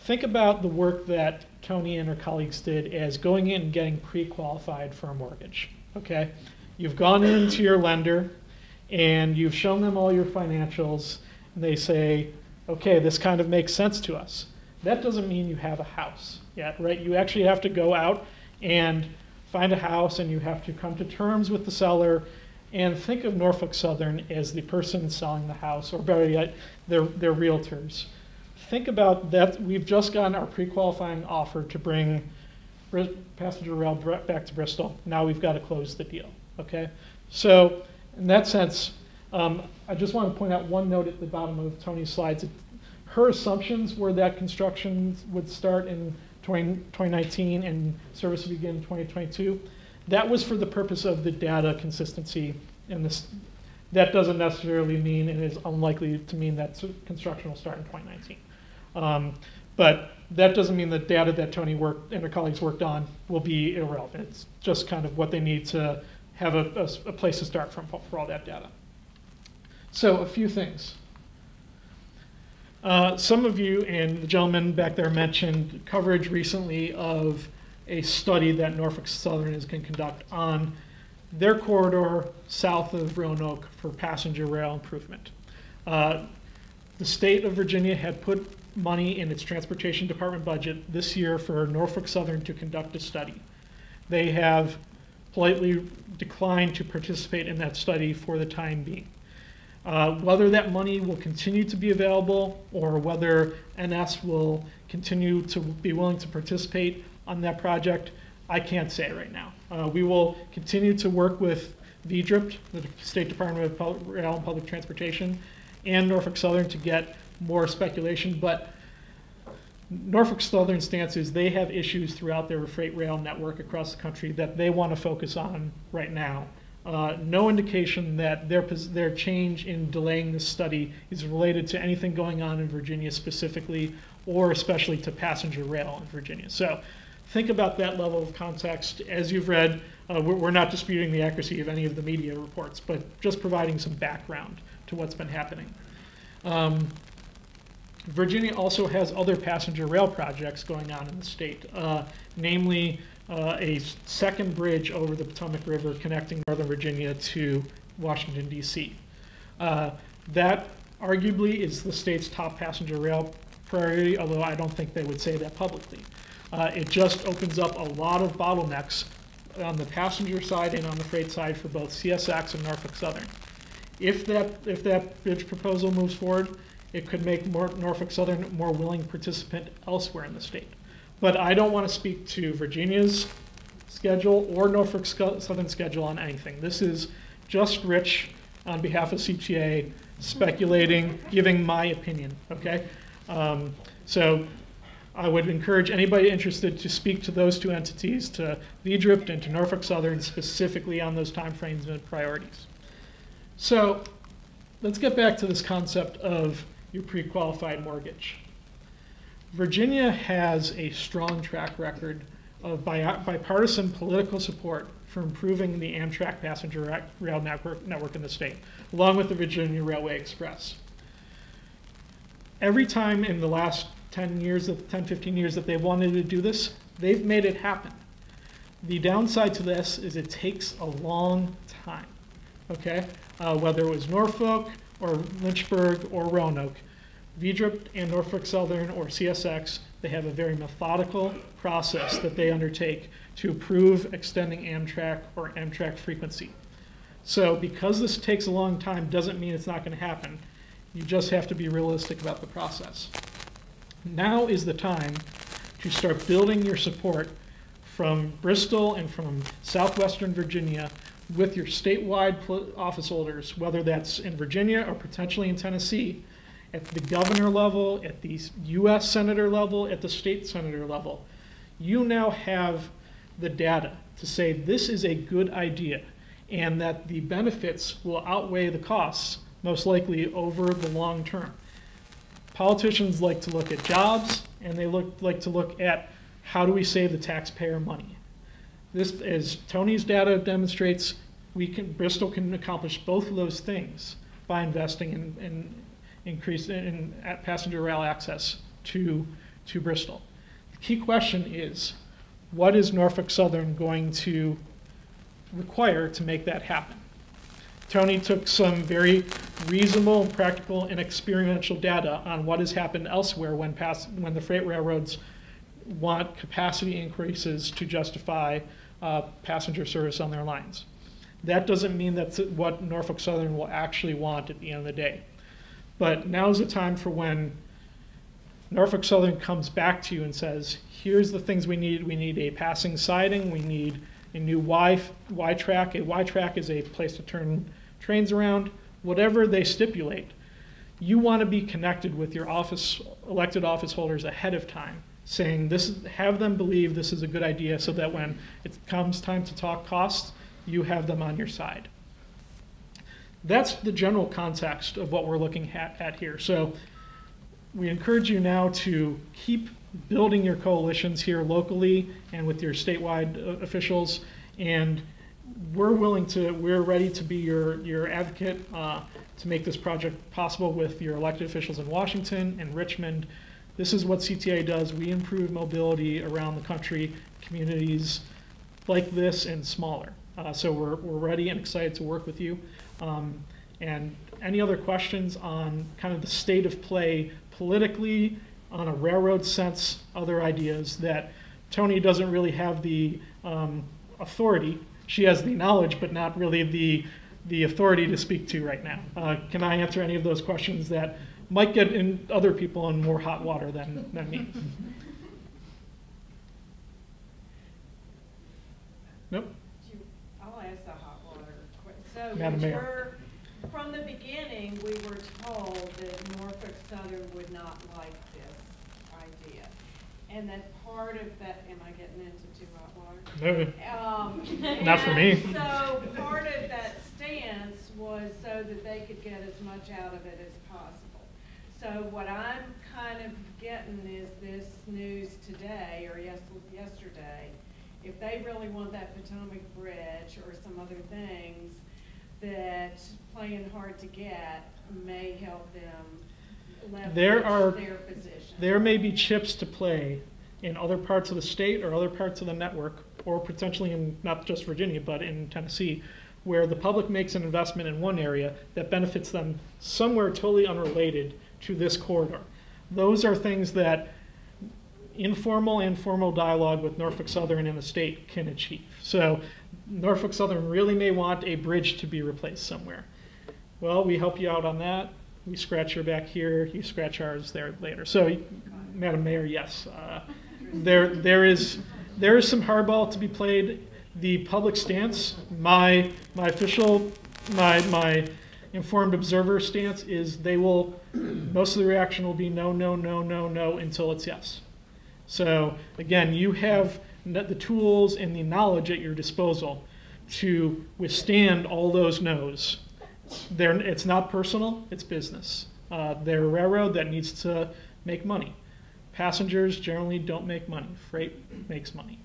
Think about the work that Tony and her colleagues did as going in and getting pre-qualified for a mortgage, okay? You've gone into your lender, and you've shown them all your financials, and they say, okay, this kind of makes sense to us. that doesn't mean you have a house yet, right? You actually have to go out and find a house, and you have to come to terms with the seller, and think of Norfolk Southern as the person selling the house, or better yet, their realtors. Think about that. We've just gotten our pre-qualifying offer to bring passenger rail back to Bristol. Now we've got to close the deal, okay? So in that sense, I just want to point out one note at the bottom of Tony's slides. Her assumptions were that construction would start in 2019 and service would begin in 2022. That was for the purpose of the data consistency, and that doesn't necessarily mean, and is unlikely to mean, that construction will start in 2019. But that doesn't mean the data that Tony and her colleagues worked on will be irrelevant. It's just kind of what they need to have a place to start from for all that data. So a few things. Some of you, and the gentleman back there mentioned coverage recently of a study that Norfolk Southern is going to conduct on their corridor south of Roanoke for passenger rail improvement. The state of Virginia had put money in its transportation department budget this year for Norfolk Southern to conduct a study. They have politely declined to participate in that study for the time being. Whether that money will continue to be available, or whether NS will continue to be willing to participate on that project, I can't say right now. We will continue to work with VDRIP, the State Department of Rail and Public Transportation, and Norfolk Southern to get more speculation, but Norfolk Southern's stance is they have issues throughout their freight rail network across the country that they want to focus on right now. No indication that their change in delaying this study is related to anything going on in Virginia specifically, or especially to passenger rail in Virginia. So think about that level of context. As you've read, we're not disputing the accuracy of any of the media reports, but just providing some background to what's been happening. Virginia also has other passenger rail projects going on in the state, namely a second bridge over the Potomac River connecting Northern Virginia to Washington, D.C. That arguably is the state's top passenger rail priority, although I don't think they would say that publicly. It just opens up a lot of bottlenecks on the passenger side and on the freight side for both CSX and Norfolk Southern. If that bridge proposal moves forward, it could make Norfolk Southern a more willing participant elsewhere in the state. But I don't want to speak to Virginia's schedule or Norfolk Southern schedule on anything. This is just Rich on behalf of CTA speculating, giving my opinion, okay? So I would encourage anybody interested to speak to those two entities, to VDRIP and to Norfolk Southern, specifically on those timeframes and priorities. So let's get back to this concept of your pre-qualified mortgage. Virginia has a strong track record of bipartisan political support for improving the Amtrak passenger rail network in the state, along with the Virginia Railway Express. Every time in the last 10, 15 years that they've wanted to do this, they've made it happen. The downside to this is it takes a long time, okay? Whether it was Norfolk or Lynchburg or Roanoke, VDRIP and Norfolk Southern or CSX, they have a very methodical process that they undertake to approve extending Amtrak or Amtrak frequency. So because this takes a long time doesn't mean it's not going to happen. You just have to be realistic about the process. Now is the time to start building your support from Bristol and from southwestern Virginia with your statewide office holders, whether that's in Virginia or potentially in Tennessee, at the governor level, at the U.S. senator level, at the state senator level. You now have the data to say this is a good idea and that the benefits will outweigh the costs, most likely over the long term. Politicians like to look at jobs, and they like to look at how do we save the taxpayer money. This, as Tony's data demonstrates, Bristol can accomplish both of those things by investing in passenger rail access to Bristol. The key question is, what is Norfolk Southern going to require to make that happen? Tony took some very reasonable, practical, and experiential data on what has happened elsewhere when the freight railroads want capacity increases to justify passenger service on their lines. That doesn't mean that's what Norfolk Southern will actually want at the end of the day. But now's the time for when Norfolk Southern comes back to you and says, here's the things we need. We need a passing siding. We need a new Y track. A Y track is a place to turn trains around. Whatever they stipulate, you want to be connected with your elected office holders ahead of time, saying have them believe this is a good idea so that when it comes time to talk costs, you have them on your side. That's the general context of what we're looking at here. So we encourage you now to keep building your coalitions here locally and with your statewide officials, and we're ready to be your advocate to make this project possible with your elected officials in Washington and Richmond. This is what CTA does. We improve mobility around the country, communities like this and smaller. So we're ready and excited to work with you. And any other questions on kind of the state of play politically, on a railroad sense, other ideas that Tony doesn't really have the authority. She has the knowledge, but not really the authority to speak to right now. Can I answer any of those questions that might get other people in more hot water than me? Nope. I'll ask the hot water question. So Madam Mayor. From the beginning, we were told that Norfolk Southern would not like this idea. And that part of that, am I getting into too hot water? No, not for me. So part of that stance was so that they could get as much out of it as possible. So what I'm kind of getting is this news today or yesterday, if they really want that Potomac Bridge or some other things, that playing hard to get may help them leverage their position. There may be chips to play in other parts of the state or other parts of the network, or potentially in not just Virginia, but in Tennessee, where the public makes an investment in one area that benefits them somewhere totally unrelated to this corridor. Those are things that informal and formal dialogue with Norfolk Southern and the state can achieve. So Norfolk Southern really may want a bridge to be replaced somewhere. Well, we help you out on that. We scratch your back here, you scratch ours there later. So, Madam Mayor, yes, there is some hardball to be played. The public stance, my informed observer stance is most of the reaction will be no, no, no, no, no until it's yes. So again, you have the tools and the knowledge at your disposal to withstand all those no's. It's not personal, it's business. They're a railroad that needs to make money. Passengers generally don't make money. Freight makes money.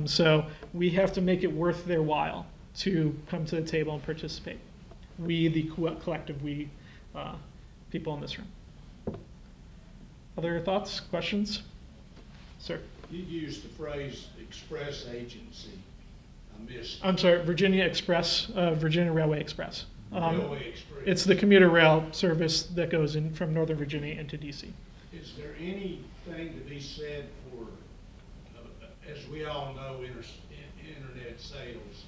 So we have to make it worth their while to come to the table and participate. We, the collective, people in this room. Other thoughts, questions? Sir. You used the phrase express agency. I missed. I'm sorry, Virginia Express, Virginia Railway Express. Railway Express. It's the commuter rail service that goes in from Northern Virginia into DC. Is there anything to be said for, as we all know, internet sales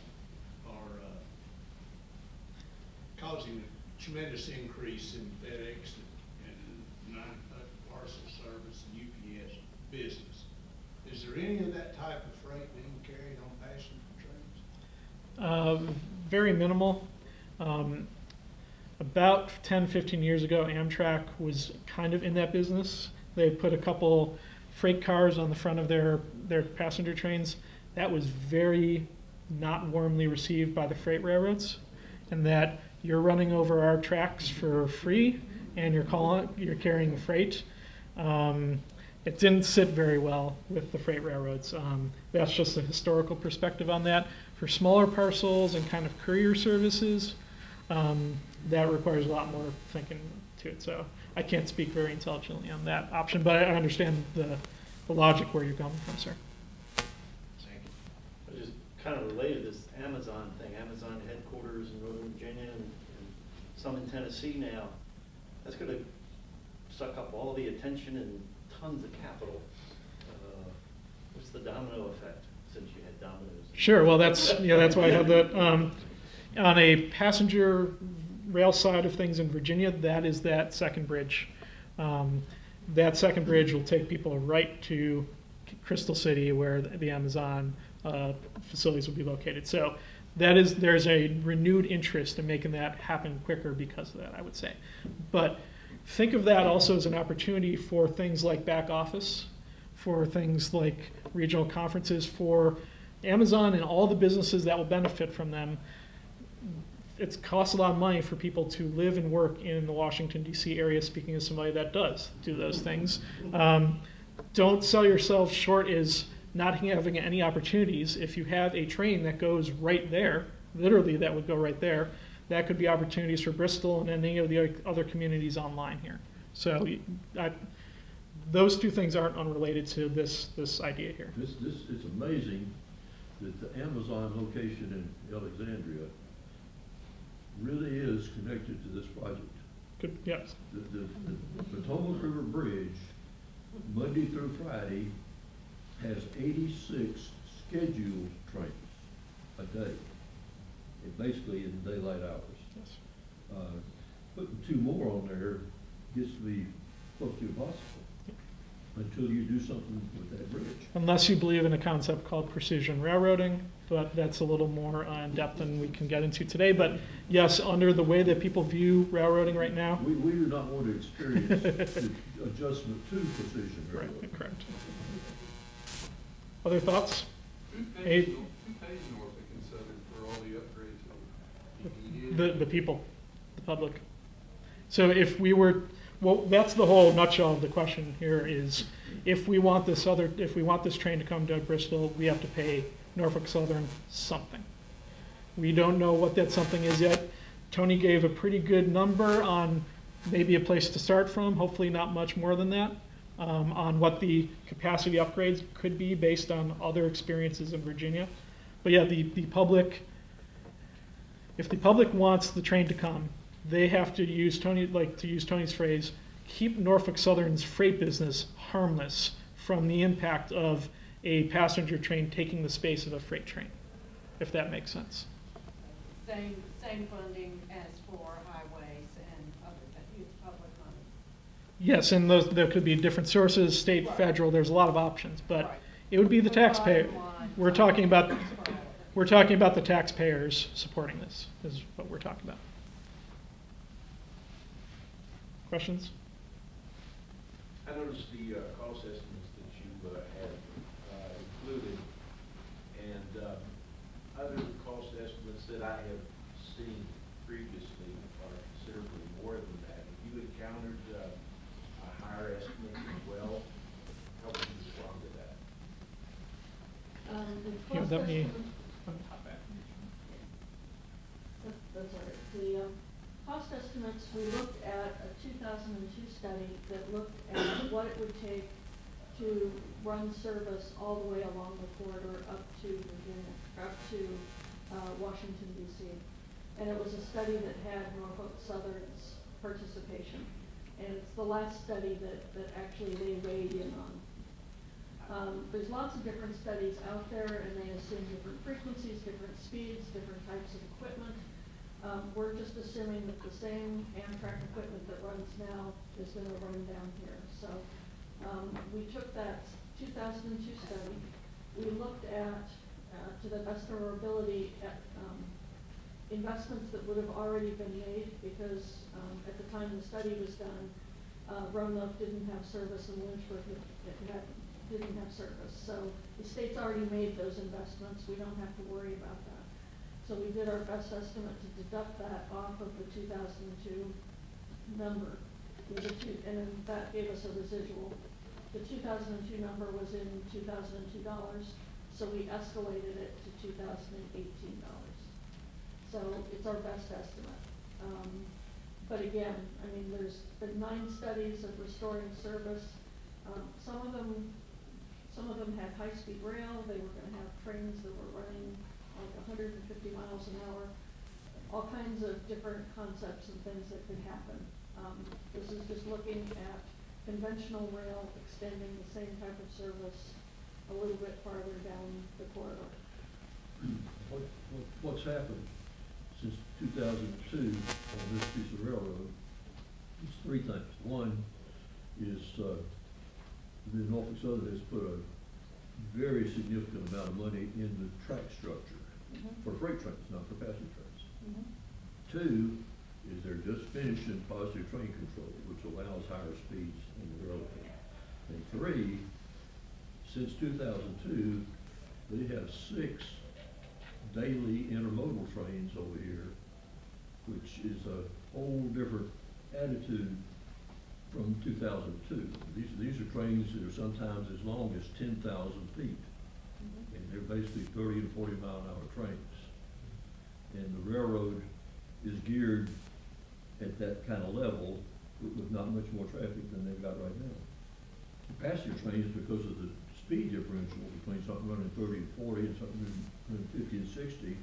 are causing a tremendous increase in FedEx and parcel service and UPS business. Is there any of that type of freight being carried on passenger trains? Very minimal. About 10, 15 years ago, Amtrak was kind of in that business. They put a couple freight cars on the front of their passenger trains. That was very not warmly received by the freight railroads, and that you're running over our tracks for free and you're carrying freight. It didn't sit very well with the freight railroads. That's just a historical perspective on that. For smaller parcels and kind of courier services, that requires a lot more thinking to it. So I can't speak very intelligently on that option, but I understand the logic where you're coming from, sir. Thank you. Just kind of related to this Amazon thing. Amazon headquarters in Northern Virginia and some in Tennessee now. That's going to suck up all the attention and tons of capital. What's the domino effect, since you had dominoes? Sure. Well, that's why I had that. On a passenger rail side of things in Virginia, that is that second bridge. That second bridge will take people right to Crystal City, where the Amazon facilities will be located. So there's a renewed interest in making that happen quicker because of that, I would say. But think of that also as an opportunity for things like back office, for things like regional conferences, for Amazon and all the businesses that will benefit from them. It costs a lot of money for people to live and work in the Washington, D.C. area, speaking as somebody that does do those things. Don't sell yourself short as not having any opportunities. If you have a train that goes right there, literally that would go right there, that could be opportunities for Bristol and any of the other communities online here. So those two things aren't unrelated to this idea here. It's amazing that the Amazon location in Alexandria really is connected to this project. Good, yes. The Potomac River Bridge, Monday through Friday, has 86 scheduled trains a day, basically in daylight hours. Yes. Putting 2 more on there gets to be close to impossible until you do something with that bridge. Unless you believe in a concept called precision railroading, but that's a little more in depth than we can get into today. But yes, under the way that people view railroading right now. We do not want to experience the adjustment to precision railroading. Right, correct. Other thoughts? Who pays Norfolk and Southern for all the upgrades that you needed? The people, the public. So if we were, well, that's the whole nutshell of the question here is, if we want this train to come to Bristol, we have to pay Norfolk Southern something. We don't know what that something is yet. Tony gave a pretty good number on maybe a place to start from, hopefully not much more than that, on what the capacity upgrades could be based on other experiences in Virginia. But yeah, the public, if the public wants the train to come, they have to use Tony's phrase, keep Norfolk Southern's freight business harmless from the impact of a passenger train taking the space of a freight train, if that makes sense. Same funding as for highways and other things, it's public money. Yes, and there could be different sources, state, Right. federal, there's a lot of options, but Right. it would be the But taxpayer. bottom line, We're talking about it's for all of it. We're talking about the taxpayers supporting this, is what we're talking about. Questions? I noticed the cost estimates that you had included, and other cost estimates that I have seen previously are considerably more than that. Have you encountered a higher estimate as well? How would you respond to that? The Here, cost let me. estimate- That's all right. The cost estimates, we looked at a 2002 study that looked at what it would take to run service all the way along the corridor up to Virginia, up to Washington, D.C. And it was a study that had Norfolk Southern's participation. And it's the last study that actually they weighed in on. There's lots of different studies out there, and they assume different frequencies, different speeds, different types of equipment. We're just assuming that the same Amtrak equipment that runs now is going to run down here. So we took that 2002 study. We looked at, to the best of our ability, at investments that would have already been made because at the time the study was done, Roanoke didn't have service and Lynchburg didn't have service. So the state's already made those investments. We don't have to worry about that. So we did our best estimate to deduct that off of the 2002 number. And then that gave us a residual. The 2002 number was in $2002, so we escalated it to $2018. So it's our best estimate. But again, I mean, there's been 9 studies of restoring service. Some of them had high-speed rail. They were going to have trains that were running 150 miles an hour, all kinds of different concepts and things that could happen. This is just looking at conventional rail extending the same type of service a little bit farther down the corridor. What's happened since 2002 on this piece of railroad is three things. One is the Norfolk Southern has put a very significant amount of money in the track structure for freight trains, not for passenger trains. Two is they're just finishing positive train control, which allows higher speeds on the railroad. And three, since 2002, they have 6 daily intermodal trains over here, which is a whole different attitude from 2002. These are trains that are sometimes as long as 10,000 feet. And they're basically 30 to 40 mile an hour trains. And the railroad is geared at that kind of level with not much more traffic than they've got right now. The passenger trains, because of the speed differential between something running 30 and 40 and something running 50 and 60,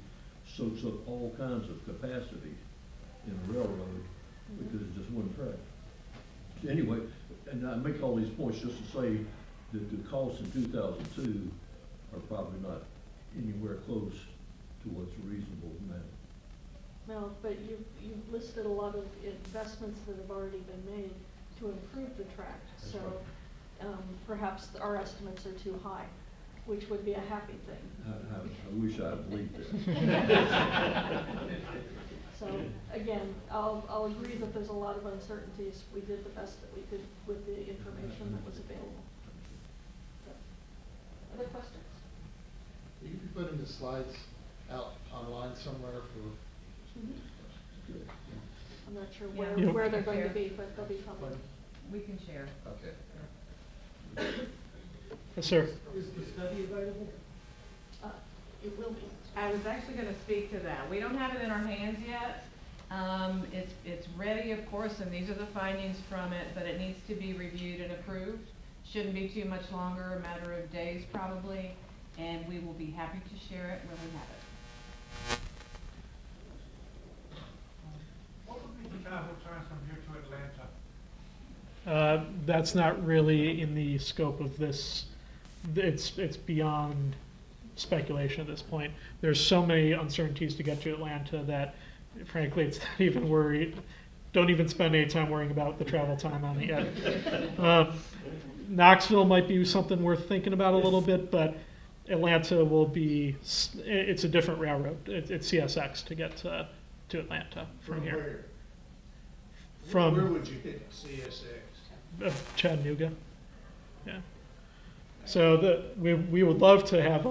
soaks up all kinds of capacity in a railroad because it's just one track. So anyway, and I make all these points just to say that the costs in 2002 are probably not anywhere close to what's reasonable now. Well, but you've listed a lot of investments that have already been made to improve the track. That's so right. Perhaps our estimates are too high, which would be a happy thing. I wish I believed that. So again, I'll agree that there's a lot of uncertainties. We did the best that we could with the information that was available. So, other questions? You can be putting the slides out online somewhere for. I'm not sure Yeah. where they're going to be, but they'll be public. We can share. Okay. Yes, sir. Is the study available? It will be. I was actually going to speak to that. We don't have it in our hands yet. It's ready, of course, and these are the findings from it, but it needs to be reviewed and approved. Shouldn't be too much longer, a matter of days probably, and we will be happy to share it when we have it. What would be the travel time from here to Atlanta? That's not really in the scope of this. It's beyond speculation at this point. There's so many uncertainties to get to Atlanta that, frankly, it's not even worried. Don't even spend any time worrying about the travel time on it yet. Knoxville might be something worth thinking about a little bit, but Atlanta will be, it's a different railroad. It's CSX to get to Atlanta from here. Where? From Where would you hit CSX? Chattanooga. Yeah. So we would love to have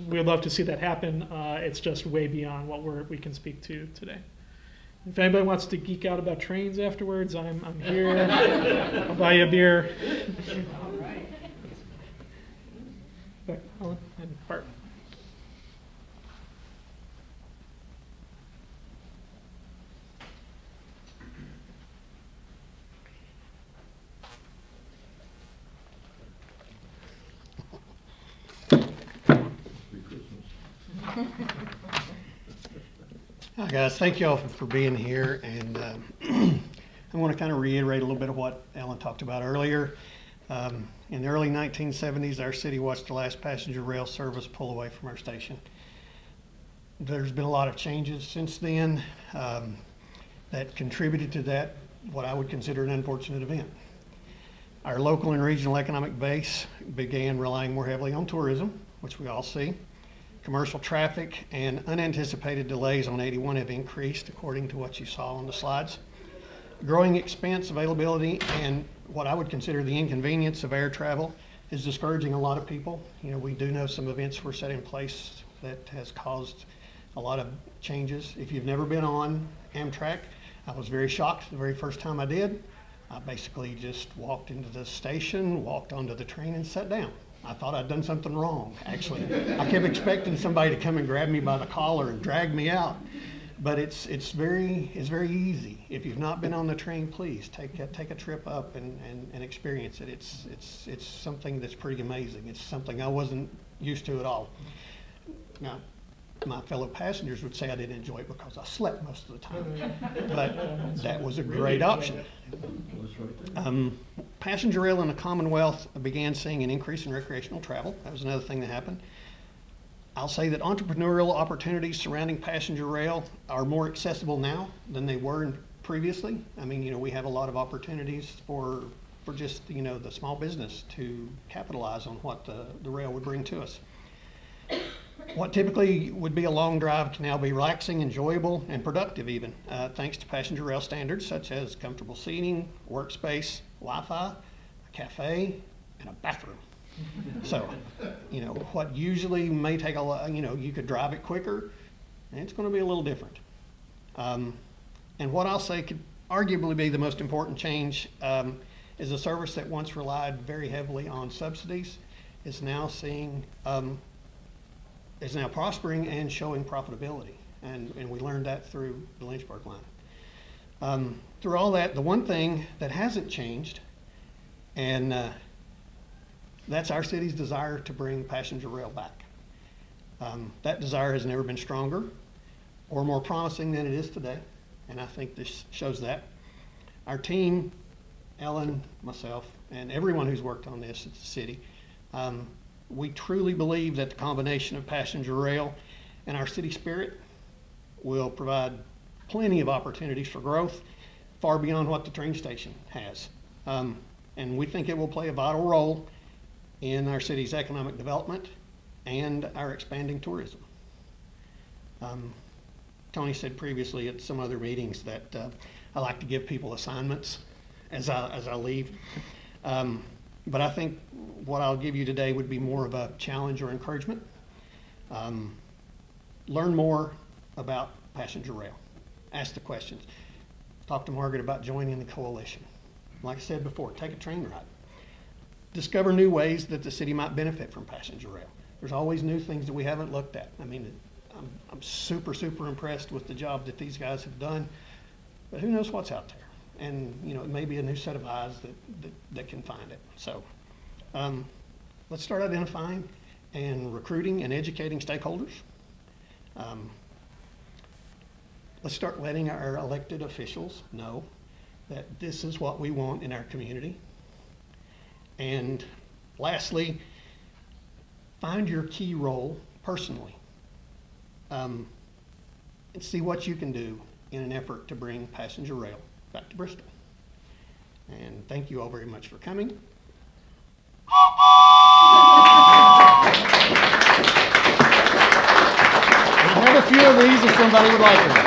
we would love to see that happen. It's just way beyond what we can speak to today. If anybody wants to geek out about trains afterwards, I'm here. I'll buy you a beer. All right. Back to Helen and Bart. Hi guys, thank you all for being here, and I want to kind of reiterate a little bit of what Ellen talked about earlier. In the early 1970s, our city watched the last passenger rail service pull away from our station. There's been a lot of changes since then that contributed to that, what I would consider an unfortunate event. Our local and regional economic base began relying more heavily on tourism, which we all see. Commercial traffic and unanticipated delays on 81 have increased, according to what you saw on the slides. Growing expense, availability, and what I would consider the inconvenience of air travel is discouraging a lot of people. You know, we do know some events were set in place that has caused a lot of changes. If you've never been on Amtrak, I was very shocked the very first time I did. I basically just walked into the station, walked onto the train, and sat down. I thought I'd done something wrong, actually. I kept expecting somebody to come and grab me by the collar and drag me out. But it's very easy. If you've not been on the train, please take a trip up and experience it. It's something that's pretty amazing. It's something I wasn't used to at all. Now, my fellow passengers would say I didn't enjoy it because I slept most of the time. But that was a great option. Passenger rail in the Commonwealth began seeing an increase in recreational travel. That was another thing that happened. I'll say that entrepreneurial opportunities surrounding passenger rail are more accessible now than they were previously. I mean, you know, we have a lot of opportunities for just, you know, the small business to capitalize on what the rail would bring to us. What typically would be a long drive can now be relaxing, enjoyable, and productive even, thanks to passenger rail standards such as comfortable seating, workspace, Wi-Fi, a cafe, and a bathroom. So, you know, what usually may take a lot, you know, you could drive it quicker, and it's going to be a little different. And what I'll say could arguably be the most important change is a service that once relied very heavily on subsidies is now is now prospering and showing profitability. And we learned that through the Lynchburg line. Through all that, the one thing that hasn't changed, and that's our city's desire to bring passenger rail back. That desire has never been stronger or more promising than it is today, and I think this shows that. Our team, Ellen, myself, and everyone who's worked on this at the city, we truly believe that the combination of passenger rail and our city spirit will provide plenty of opportunities for growth far beyond what the train station has. And we think it will play a vital role in our city's economic development and our expanding tourism. Tony said previously at some other meetings that I like to give people assignments as I leave. But I think what I'll give you today would be more of a challenge or encouragement. Learn more about passenger rail. Ask the questions. Talk to Margaret about joining the coalition. Like I said before, take a train ride. Discover new ways that the city might benefit from passenger rail. There's always new things that we haven't looked at. I mean, I'm super, super impressed with the job that these guys have done, but who knows what's out there? And, you know, it may be a new set of eyes that can find it. So let's start identifying and recruiting and educating stakeholders. Let's start letting our elected officials know that this is what we want in our community. And lastly, find your key role personally and see what you can do in an effort to bring passenger rail back to Bristol. And thank you all very much for coming. I have a few of these if somebody would like them.